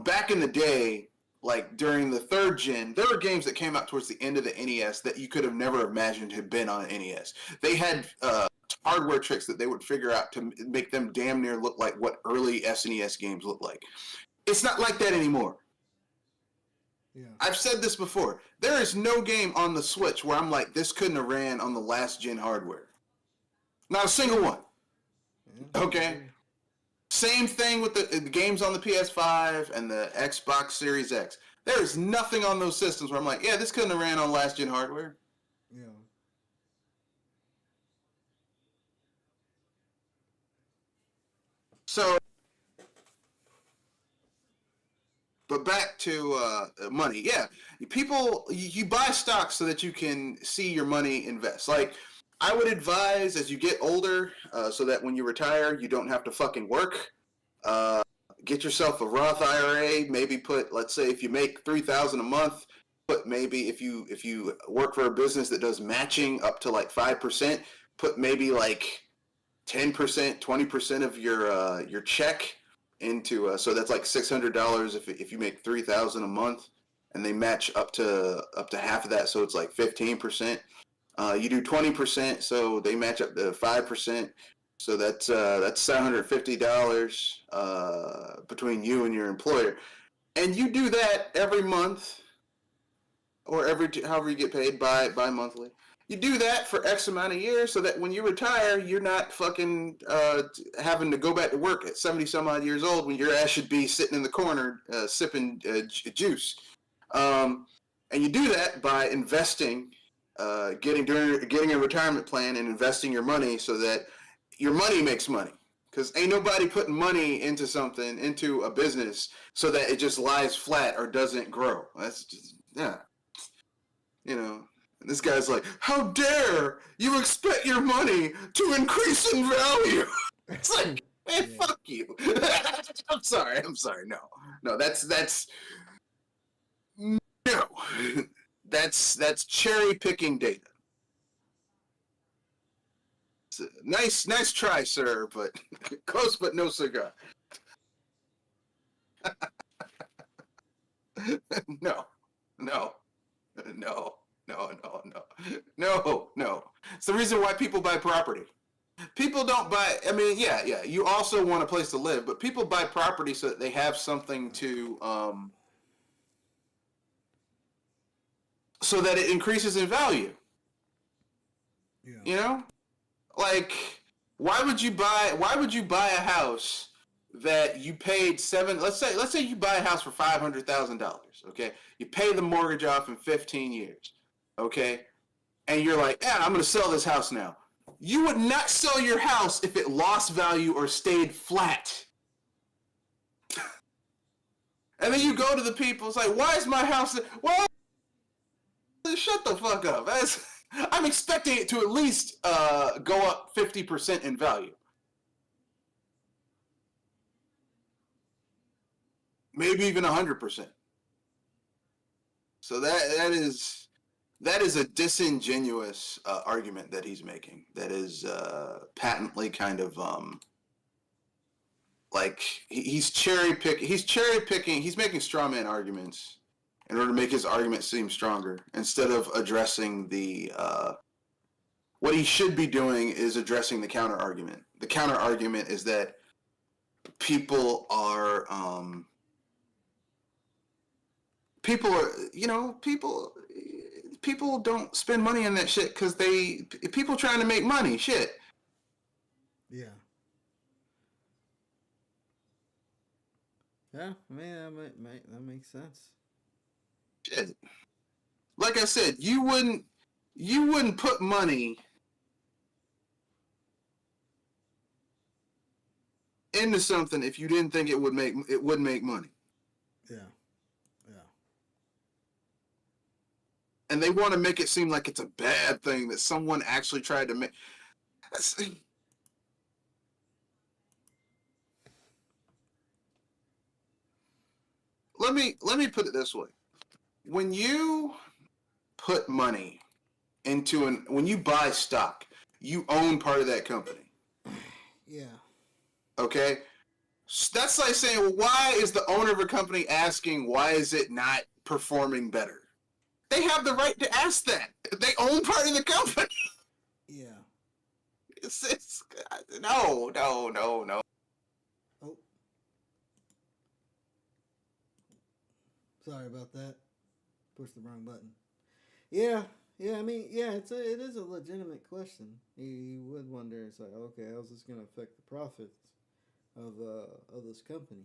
Back in the day, like during the third gen, there were games that came out towards the end of the NES that you could have never imagined had been on an NES. They had hardware tricks that they would figure out to make them damn near look like what early SNES games look like. It's not like that anymore. Yeah. I've said this before. There is no game on the Switch where I'm like, this couldn't have ran on the last gen hardware. Not a single one. Yeah, Okay? Same thing with the games on the PS5 and the Xbox Series X. There is nothing on those systems where I'm like, yeah, this couldn't have ran on last gen hardware. Yeah. So, but back to money. Yeah, people, you buy stocks so that you can see your money invest. Like, I would advise as you get older, so that when you retire, you don't have to fucking work. Get yourself a Roth IRA. Maybe put, let's say, if you make $3,000 a month, put maybe if you work for a business that does matching up to like 5%, put maybe like 10%, 20% of your check into so that's like $600 if you make $3,000 a month, and they match up to half of that, so it's like 15%. You do 20%, so they match up to 5%. So that's $750 between you and your employer, and you do that every month or however you get paid bi-monthly. You do that for X amount of years, so that when you retire, you're not fucking having to go back to work at 70 some odd years old when your ass should be sitting in the corner sipping juice. And you do that by investing, getting a retirement plan and investing your money so that your money makes money. Because ain't nobody putting money into a business so that it just lies flat or doesn't grow. That's just, yeah. You know, and this guy's like, how dare you expect your money to increase in value? It's like, man, fuck you. I'm sorry. No, that's no. That's cherry picking data. Nice try, sir, but close but no cigar. No. It's the reason why people buy property. People don't buy, I mean, yeah, you also want a place to live, but people buy property so that they have something to, so that it increases in value. Yeah. You know? Like, why would you buy a house that you paid let's say you buy a house for $500,000, okay? You pay the mortgage off in 15 years, okay? And you're like, yeah, I'm going to sell this house now. You would not sell your house if it lost value or stayed flat. And then you go to the people, it's like, why is my house... Well, shut the fuck up. I'm expecting it to at least go up 50% in value. Maybe even 100%. So that is a disingenuous argument that he's making. That is patently kind of like he's cherry picking. He's making straw man arguments in order to make his argument seem stronger, instead of addressing the what he should be doing is addressing the counter argument. The counter argument is that people don't spend money on that shit because people trying to make money. Shit. Yeah. Yeah, I mean, that makes sense. Shit. Like I said, you wouldn't put money into something if you didn't think it would make money. Yeah. And they want to make it seem like it's a bad thing that someone actually tried to make. Let me put it this way. When you put money when you buy stock, you own part of that company. Yeah. Okay? That's like saying, well, why is the owner of a company asking why is it not performing better? They have the right to ask that. They own part of the company. Yeah. It's, no, no, no, no. Oh, sorry about that. Pushed the wrong button. Yeah, yeah. I mean, yeah. It is a legitimate question. You would wonder. It's like, okay, how's this going to affect the profits of this company?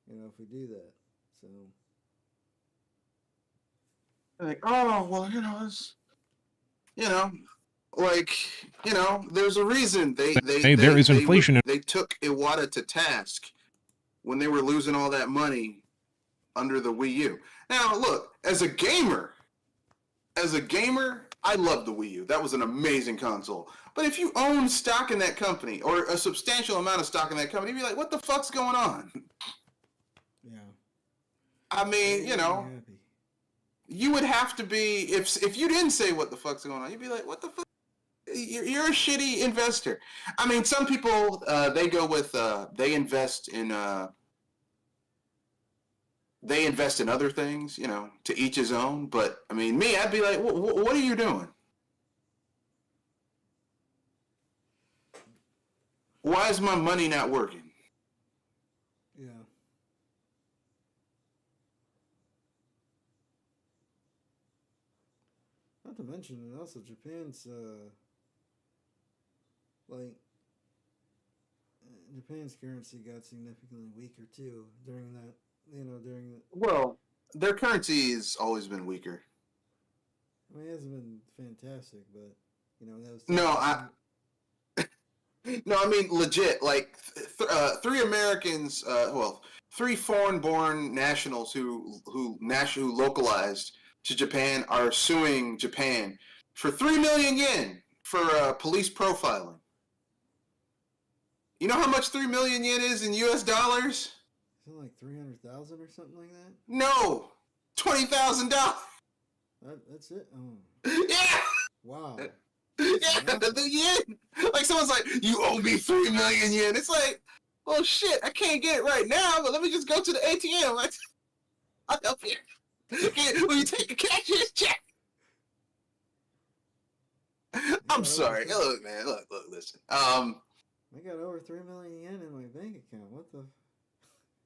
If we do that. So Like, oh well, you know, like there's a reason Hey, there is inflation. they took Iwata to task when they were losing all that money under the Wii U. Now, look, as a gamer, I love the Wii U. That was an amazing console. But if you own stock in that company or a substantial amount of stock in that company, you'd be like, what the fuck's going on? yeah. I mean, Happy. you would have to be if you didn't say what the fuck's going on, you'd be like, what the fuck? You're a shitty investor. I mean, some people they go with they invest in other things, to each his own. But I mean, me, I'd be like, what are you doing? Why is my money not working? Yeah. Not to mention, and also Japan's like Japan's currency got significantly weaker too during that. During the. Well, their currency has always been weaker. I mean, it hasn't been fantastic, but that was. No, I mean legit. Like three Americans, three foreign-born nationals who localized to Japan are suing Japan for 3 million yen for police profiling. You know how much 3 million yen is in U.S. dollars? Is it like 300,000 or something like that? No, $20,000. That's it. Oh. Yeah. Wow. Yeah, the yen. Like someone's like, you owe me 3 million yen. It's like, well, shit, I can't get it right now, but let me just go to the ATM. I'll help you. Will you take a cashier's check? I'm sorry. Look, man. Look. Listen. I got over 3 million yen in my bank account. What the?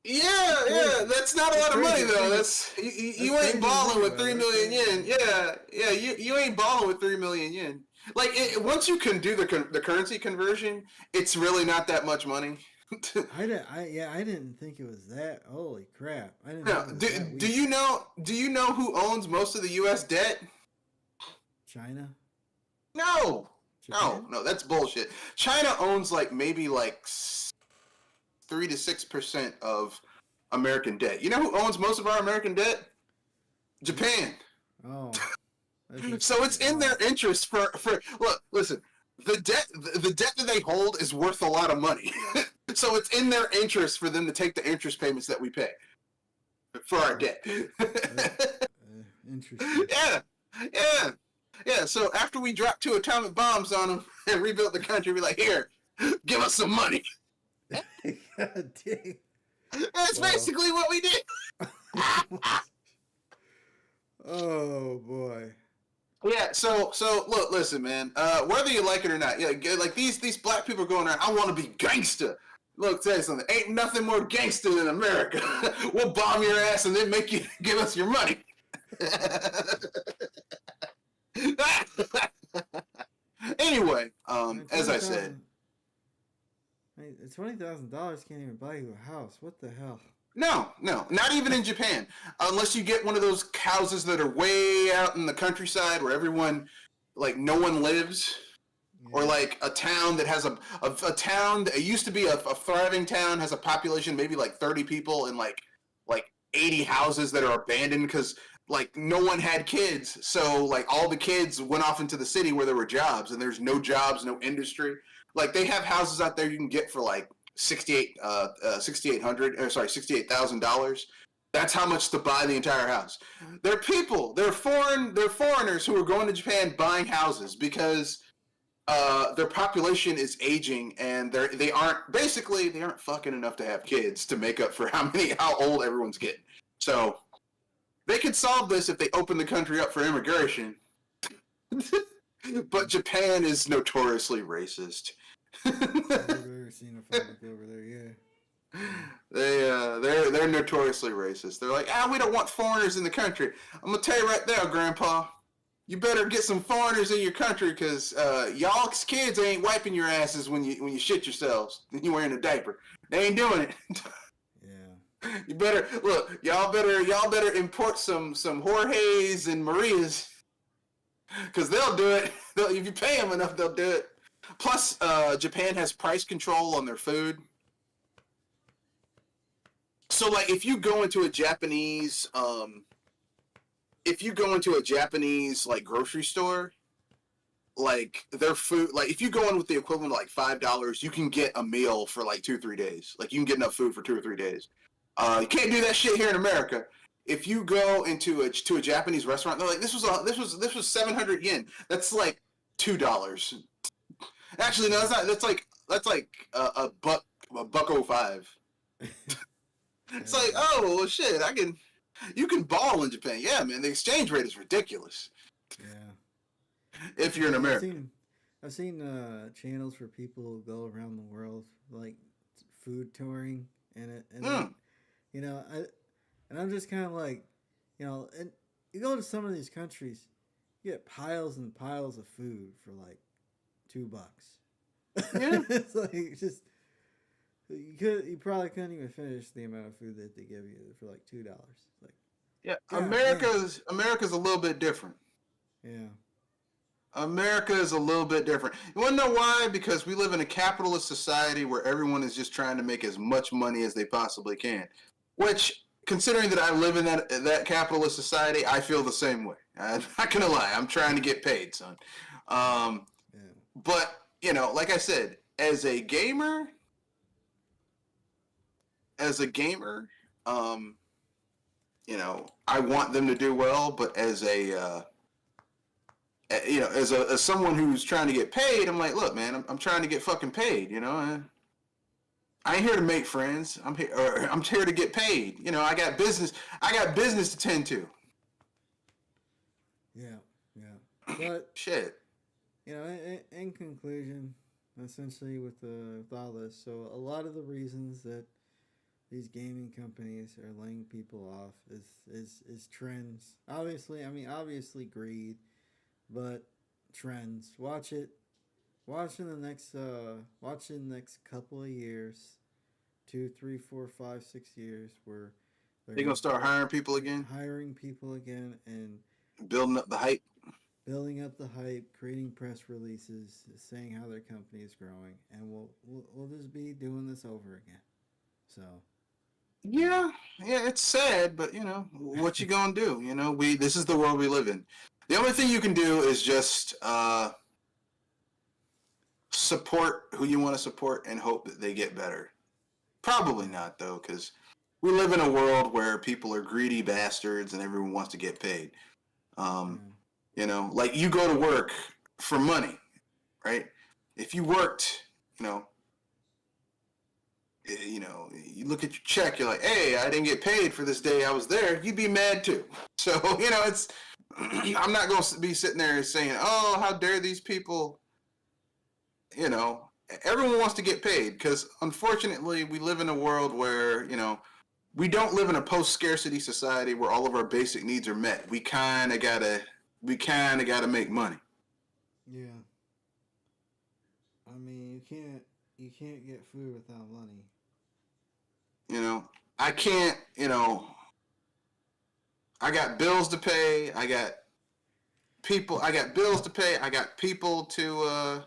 Yeah. That's not a lot of money though. That's you ain't balling with 3 million yen. Yeah. You ain't balling with 3 million yen. Like once you can do the currency conversion, it's really not that much money. I didn't think it was that. Holy crap! I didn't. No, do you know who owns most of the U.S. debt? China. No. Japan? No, that's bullshit. China owns maybe 3 to 6% of American debt. You know who owns most of our American debt? Japan. Oh. So it's in their interest for look, listen, the debt that they hold is worth a lot of money. So it's in their interest for them to take the interest payments that we pay for our debt. Interesting. Yeah. So after we drop 2 atomic bombs on them and rebuilt the country, we're like, here, give us some money. God dang. That's basically what we did. Oh boy. Yeah, so look, listen, man. Whether you like it or not, like these black people going around, I want to be gangster. Look, tell you something. Ain't nothing more gangster than America. We'll bomb your ass and then make you give us your money. Anyway, as I said, $20,000 can't even buy you a house. What the hell? No, not even in Japan. Unless you get one of those houses that are way out in the countryside where everyone, no one lives. Yeah. Or a town that has a town that used to be a thriving town, has a population maybe 30 people and 80 houses that are abandoned because no one had kids. So all the kids went off into the city where there were jobs, and there's no jobs, no industry. They have houses out there you can get for $68,000. That's how much to buy the entire house. They're foreigners who are going to Japan buying houses because their population is aging and they aren't fucking enough to have kids to make up for how old everyone's getting. So they could solve this if they open the country up for immigration. But Japan is notoriously racist. They're very xenophobic over there. Yeah. They're notoriously racist. They're like, we don't want foreigners in the country. I'm gonna tell you right there, Grandpa. You better get some foreigners in your country, cause y'all's kids ain't wiping your asses when you shit yourselves. And you wearing a diaper. They ain't doing it. Yeah. You better look. Y'all better import some Jorge's and Marias, cause they'll do it. If you pay them enough, they'll do it. Plus, Japan has price control on their food. So, like, if you go into a Japanese, like grocery store, like their food, like if you go in with the equivalent of like $5, you can get a meal for like 2-3 days. Like you can get enough food for 2 or 3 days. You can't do that shit here in America. If you go into a Japanese restaurant, they're like, this was 700 yen. That's like $2. Actually, no, that's not. That's like a $1.05. It's like, oh well, shit, you can ball in Japan. Yeah, man, the exchange rate is ridiculous. Yeah. If you're an American. I've seen channels for people who go around the world, like food touring, and I'm just kind of like, and you go to some of these countries, you get piles and piles of food for like $2. Yeah. It's like just you probably couldn't even finish the amount of food that they give you for like $2. Like, Yeah, God, America's a little bit different. yeah. America is a little bit different. You want to know why? Because we live in a capitalist society where everyone is just trying to make as much money as they possibly can. Which, considering that I live in that capitalist society, I feel the same way. I'm not gonna lie. I'm trying to get paid, son. Yeah. But like I said, as a gamer, I want them to do well. But as as someone who's trying to get paid, I'm like, look, man, I'm trying to get fucking paid. I ain't here to make friends. I'm here to get paid. I got business to tend to. Yeah. But Shit. in conclusion, essentially with all this, so a lot of the reasons that these gaming companies are laying people off is trends. Obviously greed, but trends. Watch in the next couple of years, 2, 3, 4, 5, 6 years, where They're gonna start hiring people again, and building up the hype. Creating press releases, saying how their company is growing, and we'll just be doing this over again. So. Yeah, it's sad, but what you gonna do? This is the world we live in. The only thing you can do is just support who you want to support and hope that they get better. Probably not though, because we live in a world where people are greedy bastards and everyone wants to get paid. Like you go to work for money, right? If you worked, you look at your check, you're like, hey, I didn't get paid for this day I was there, you'd be mad too. So, it's, I'm not going to be sitting there saying, oh, how dare these people, everyone wants to get paid because unfortunately we live in a world where, we don't live in a post-scarcity society where all of our basic needs are met. We kind of gotta make money. Yeah. You can't get food without money. I can't, I got bills to pay. I got bills to pay. I got people to,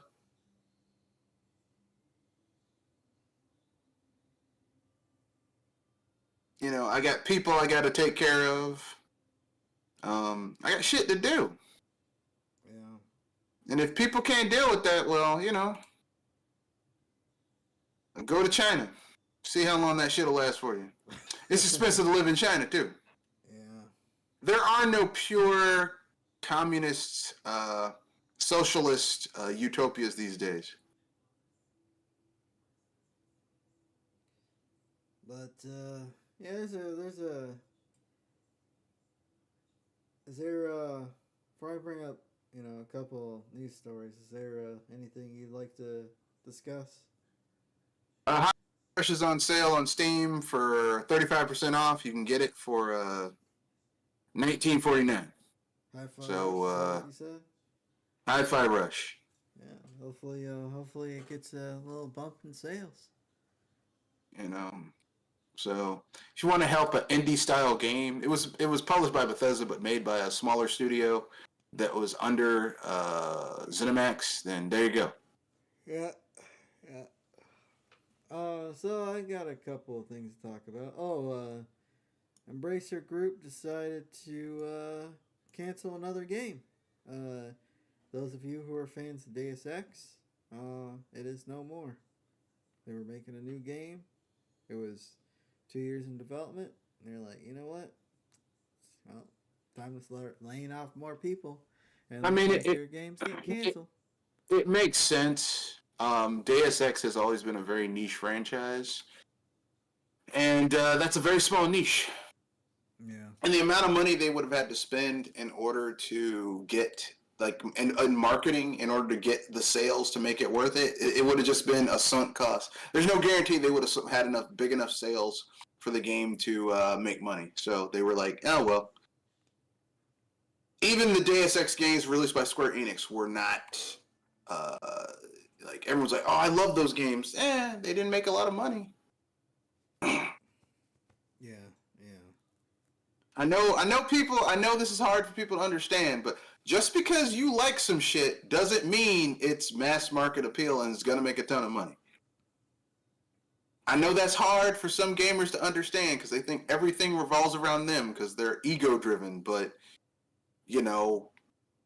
I got people I got to take care of. I got shit to do. Yeah. And if people can't deal with that, well, go to China. See how long that shit will last for you. It's expensive to live in China, too. Yeah. There are no pure communist, socialist utopias these days. But, yeah, before I bring up a couple news stories. Is there anything you'd like to discuss? Hot Rush is on sale on Steam for 35% off. You can get it for 19.49. Hi-Fi Rush, So is that what you said? Hi-Fi Rush. Yeah, hopefully it gets a little bump in sales. You know, so if you want to help an indie style game, it was published by Bethesda but made by a smaller studio that was under ZeniMax. Then there you go. Yeah, yeah. So I got a couple of things to talk about. Embracer Group decided to cancel another game. Uh, those of you who are fans of Deus Ex, it is no more. They were making a new game. It was 2 years in development. And they're like, you know what? Well, time to start laying off more people. And I mean, their games get it canceled. it makes sense. Deus Ex has always been a very niche franchise, and that's a very small niche. Yeah. And the amount of money they would have had to spend in order to get and marketing in order to get the sales to make it worth it, it would have just been a sunk cost. There's no guarantee they would have had enough big enough sales for the game to make money. So they were like, oh well. Even the Deus Ex games released by Square Enix were not uh, like everyone's like, oh, I love those games. They didn't make a lot of money. Yeah, yeah. I know this is hard for people to understand, but just because you like some shit doesn't mean it's mass market appeal and it's gonna make a ton of money. I know that's hard for some gamers to understand because they think everything revolves around them because they're ego driven, but you know,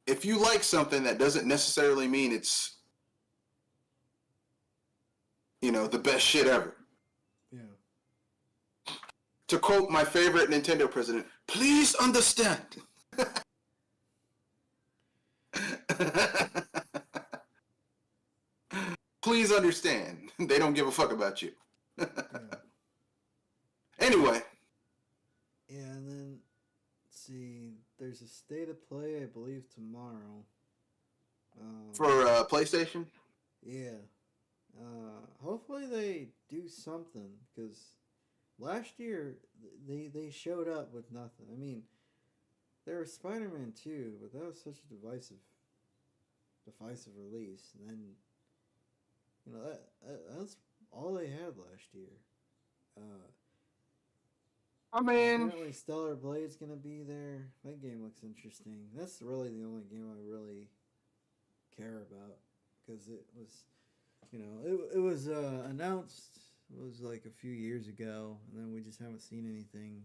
if you like something, that doesn't necessarily mean it's, the best shit ever. Yeah. To quote my favorite Nintendo president, please understand. Please understand. They don't give a fuck about you. Yeah. Anyway. Yeah, and then let's see, there's a state of play I believe tomorrow. For PlayStation? Yeah. Hopefully they do something because last year they showed up with nothing. I mean, there was Spider-Man 2, but that was such a divisive release. And then that's all they had last year. Uh, I mean, Apparently Stellar Blade's gonna be there. That game looks interesting. That's really the only game I really care about because it was, it was announced. It was like a few years ago, and then we just haven't seen anything.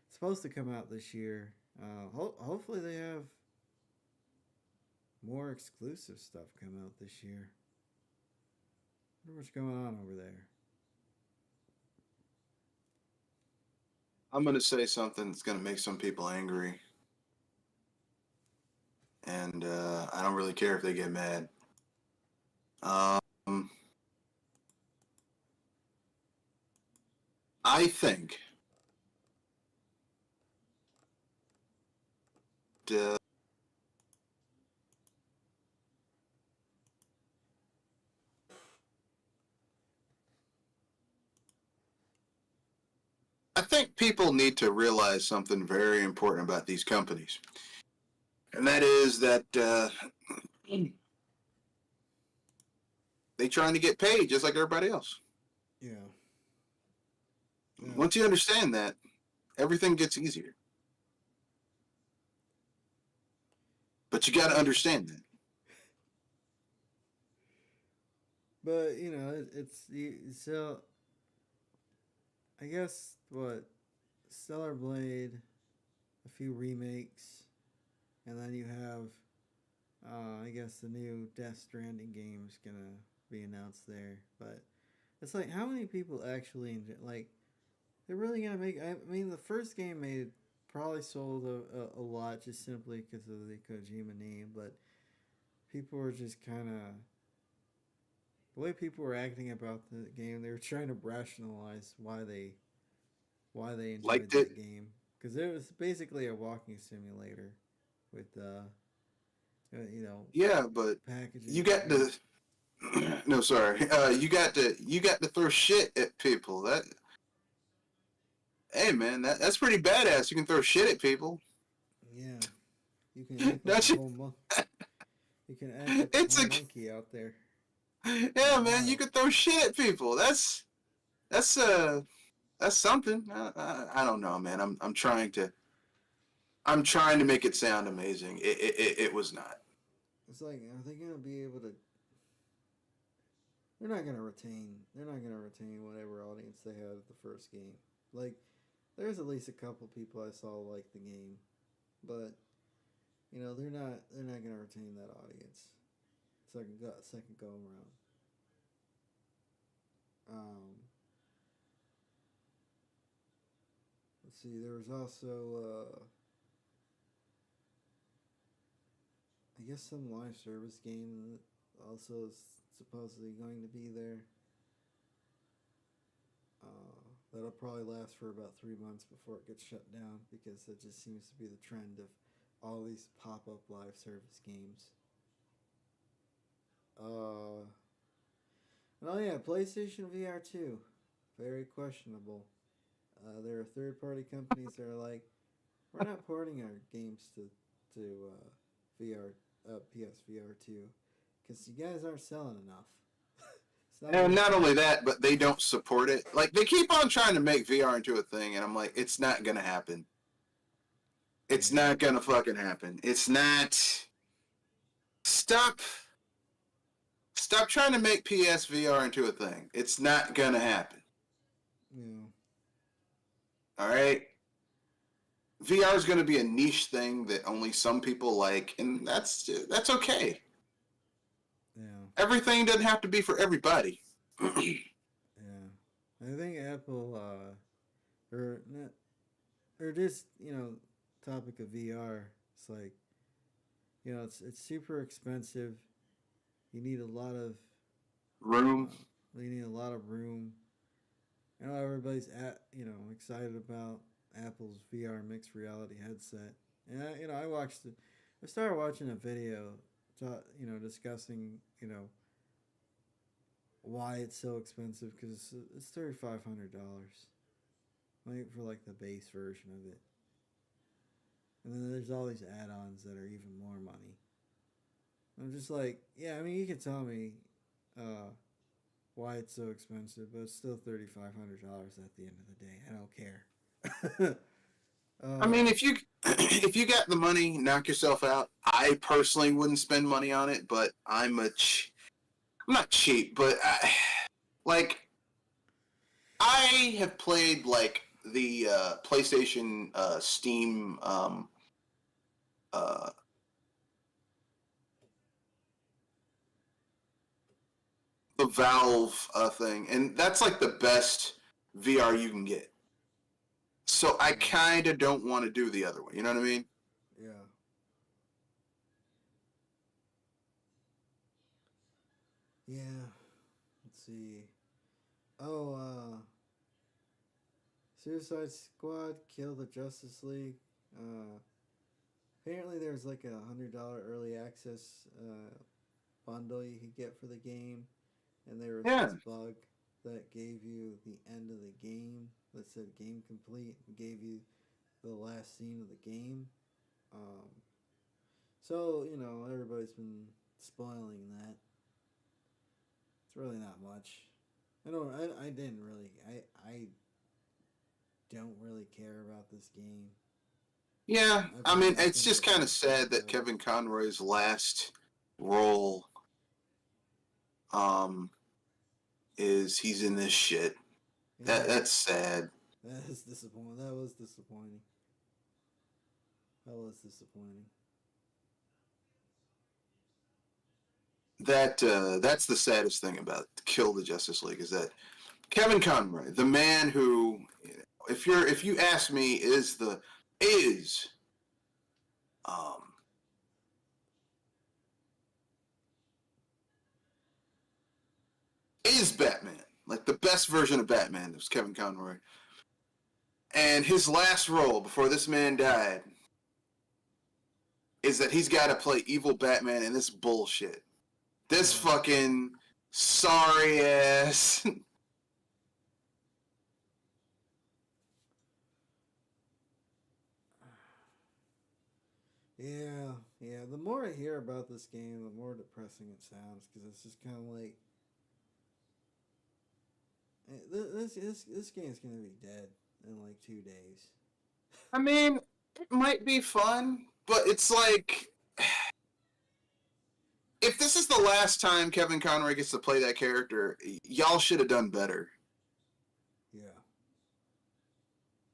It's supposed to come out this year. Hopefully they have more exclusive stuff come out this year. I wonder what's going on over there. I'm going to say something that's going to make some people angry. And I don't really care if they get mad. I think uh, I think people need to realize something very important about these companies. And that is that they trying to get paid just like everybody else. Yeah. Once you understand that, everything gets easier. But you got to understand that. But so I guess what Stellar Blade, a few remakes, and then you have I guess the new Death Stranding game is gonna be announced there. But it's like how many people actually like they're really gonna make? I mean, the first game probably sold a lot just simply because of the Kojima name, but people were just kind of the way people were acting about the game. They were trying to rationalize why they enjoyed Liked it. that game because it was basically a walking simulator with Yeah, but packaging. you got to. No, sorry. You got to throw shit at people. Hey man, that's pretty badass. You can throw shit at people. Yeah, you can act like That's a whole You can act like a it's whole a monkey out there in the yeah, man. You wild. can throw shit at people. That's that's something. I don't know, man. I'm trying to make it sound amazing. It was not. It's like, are they gonna be able to? They're not gonna retain. They're not gonna retain whatever audience they had at the first game. Like, there's at least a couple people I saw like the game, but they're not. They're not gonna retain that audience. Second go around. Um, let's see. There was also, I guess, some live service game that also is supposedly going to be there. That'll probably last for about 3 months before it gets shut down because that just seems to be the trend of all these pop-up live service games. Oh yeah, PlayStation VR 2. Very questionable. There are third-party companies that are like, we're not porting our games to VR PSVR 2 because you guys aren't selling enough. And not only that, but they don't support it. Like they keep on trying to make VR into a thing, and I'm like, it's not gonna happen. It's not gonna fucking happen. It's not. Stop. Stop trying to make PSVR into a thing. It's not gonna happen. Yeah. All right. VR is going to be a niche thing that only some people like, and that's okay. Yeah. Everything doesn't have to be for everybody. Yeah. I think Apple, or not, or just topic of VR. It's like, it's super expensive. You need a lot of Room. you need a lot of room. I know everybody's excited about Apple's VR mixed reality headset, and I started watching a video, discussing why it's so expensive because it's $3,500, like for like the base version of it, and then there's all these add-ons that are even more money. I'm just like, yeah, I mean, you can tell me why it's so expensive, but it's still $3,500 at the end of the day. I don't care. I mean, if you if you got the money, knock yourself out. I personally wouldn't spend money on it, but I'm not cheap, but like I have played like the PlayStation Steam uh, the Valve thing, and that's like the best VR you can get. So I kind of don't want to do the other way. You know what I mean? Yeah. Yeah. Let's see. Oh, Suicide Squad Kill the Justice League. Apparently there's like $100 early access bundle you could get for the game, and there was Yeah. this bug that gave you the end of the game that said game complete and gave you the last scene of the game. Um, so everybody's been spoiling that. It's really not much. I didn't really. I don't really care about this game. Yeah, I mean, it's nothing just but kind of sad that about it. Kevin Conroy's last role um is he's in this shit. Yeah, That's sad. that is disappointing. That was disappointing. That was disappointing. That's the saddest thing about Kill the Justice League is that Kevin Conroy, the man who, if you ask me, is um is Batman, like the best version of Batman was Kevin Conroy. And his last role before this man died is that he's got to play evil Batman in this bullshit. This fucking sorry ass. Yeah. The more I hear about this game, the more depressing it sounds because it's just kind of like this game's gonna be dead in like 2 days. I mean, it might be fun, but it's like, if this is the last time Kevin Conroy gets to play that character, y'all should have done better. Yeah.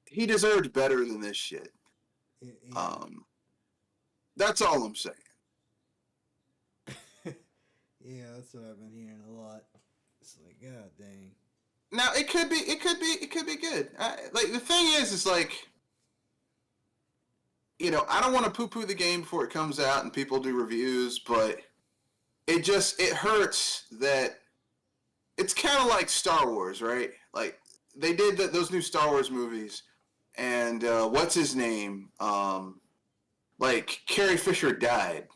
He deserved better than this shit. Yeah. That's all I'm saying. Yeah, that's what I've been hearing a lot. It's like, god dang. Now it could be good. Like the thing is like, I don't want to poo-poo the game before it comes out and people do reviews, but it hurts that it's kind of like Star Wars, right? Like they did those new Star Wars movies, and what's his name? Like Carrie Fisher died.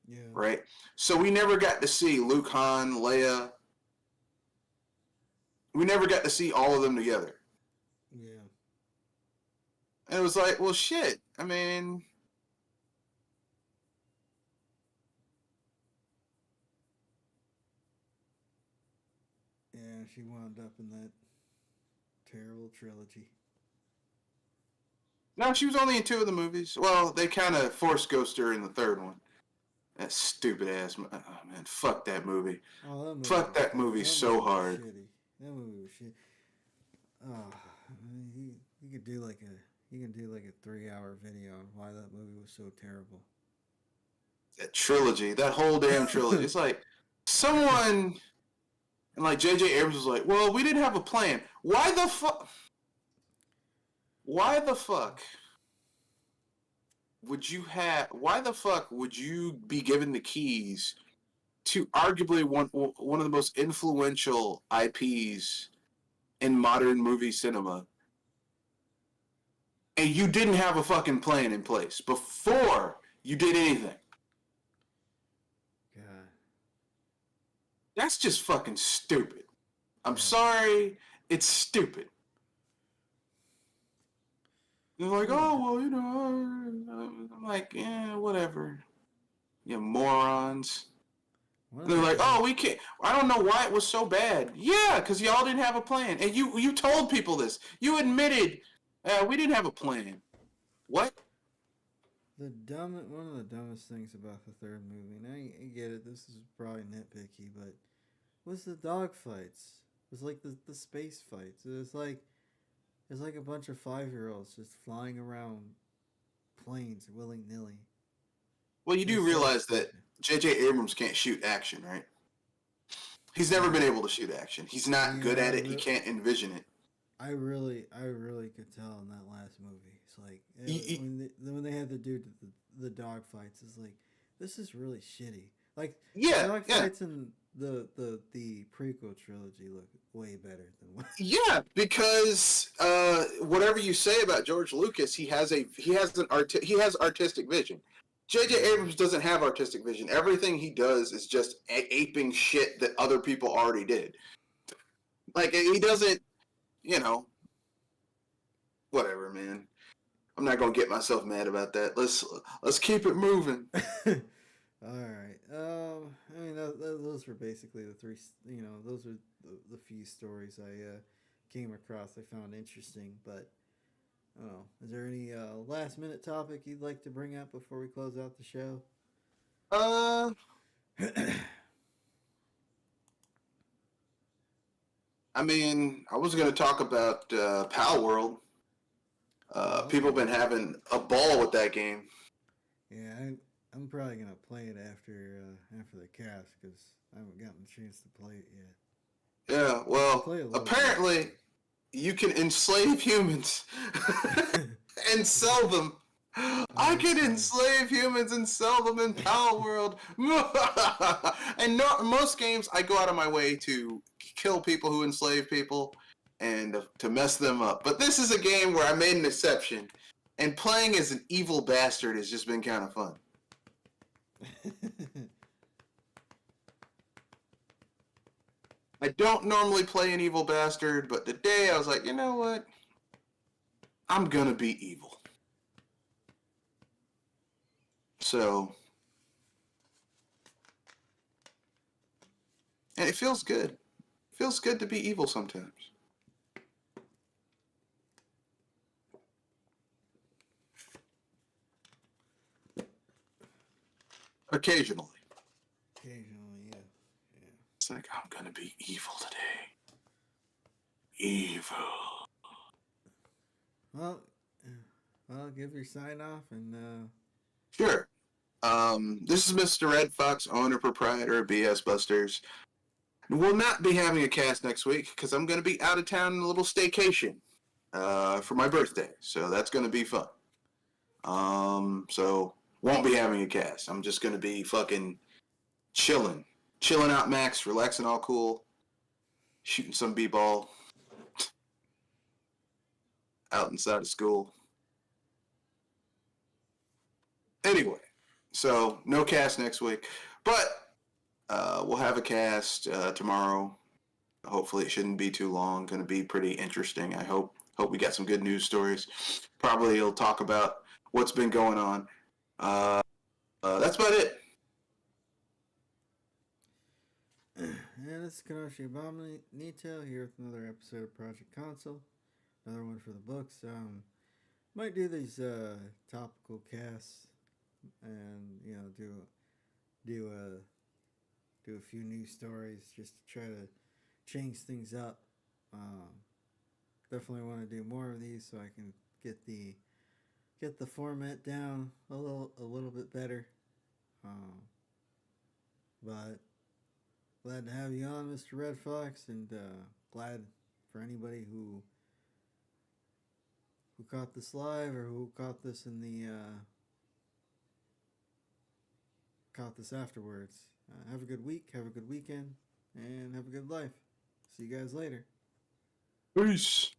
Yeah. Right? So we never got to see Luke, Han, Leia. We never got to see all of them together. Yeah. And it was like, well, shit. I mean, Yeah, she wound up in that terrible trilogy. no, she was only in 2 of the movies. Well, they kind of forced ghost her in the 3rd one. That stupid ass. Oh, man, fuck that movie. Oh, that movie Fuck that movie so hard. Shitty. That movie was shit. Oh, I mean, you could do like a 3-hour video on why that movie was so terrible. That trilogy, that whole damn trilogy. It's like someone, and like J.J. Abrams was like, well, we didn't have a plan. Why the fuck? Why the fuck would you be given the keys to arguably one of the most influential IPs in modern movie cinema, and you didn't have a fucking plan in place before you did anything? God. That's just fucking stupid. I'm sorry, it's stupid. They're like, oh, well, I'm like, yeah, whatever. You morons. They're like, oh, we can't. I don't know why it was so bad. Yeah, because y'all didn't have a plan. And you told people this. You admitted we didn't have a plan. What? One of the dumbest things about the 3rd movie, and I get it, this is probably nitpicky, but was the dog fights. It was like the space fights. It's like a bunch of 5-year-olds just flying around planes willy-nilly. Well, you do realize that J.J. Abrams can't shoot action, right? He's never been able to shoot action. He's not good at it. He can't envision it. I really could tell in that last movie. It's like when they had to do the dog fights, it's like, this is really shitty. Like, the dog fights in the prequel trilogy look way better than what. Yeah, because whatever you say about George Lucas, he has artistic vision. J.J. Abrams doesn't have artistic vision. Everything he does is just aping shit that other people already did. Like, he doesn't, whatever, man. I'm not gonna get myself mad about that. Let's keep it moving. All right. I mean, those were basically the 3. Those are the few stories I came across. I found interesting, but. Oh, is there any last minute topic you'd like to bring up before we close out the show? I mean, I was going to talk about Pal World. People have been having a ball with that game. Yeah, I'm probably gonna play it after the cast because I haven't gotten a chance to play it yet. Yeah, well, apparently you can enslave humans and sell them. I can enslave humans and sell them in Pal World. And most games, I go out of my way to kill people who enslave people and to mess them up. But this is a game where I made an exception, and playing as an evil bastard has just been kind of fun. I don't normally play an evil bastard, but today I was like, you know what? I'm gonna be evil. So, and it feels good. It feels good to be evil sometimes. Occasionally. Occasionally, yeah. Yeah. It's like, I'm gonna be evil today. Evil. Well, give your sign off and Sure. This is Mr. Red Fox, owner, proprietor of BS Busters. We'll not be having a cast next week because I'm going to be out of town in a little staycation for my birthday. So that's going to be fun. So won't be having a cast. I'm just going to be fucking chilling. Chilling out, Max, relaxing, all cool. Shooting some b-ball out inside of school. Anyway, so no cast next week. But we'll have a cast tomorrow. Hopefully, it shouldn't be too long. Going to be pretty interesting. I hope we got some good news stories. Probably he'll talk about what's been going on. That's about it. and this is Kanoshi Abominito here with another episode of Project Console. Another one for the books. Might do these topical casts and do a few news stories just to try to change things up. Definitely want to do more of these so I can get the format down a little bit better. But glad to have you on, Mr. Red Fox, and glad for anybody who caught this live or who caught this in the caught this afterwards. Have a good week, have a good weekend, and have a good life. See you guys later. Peace.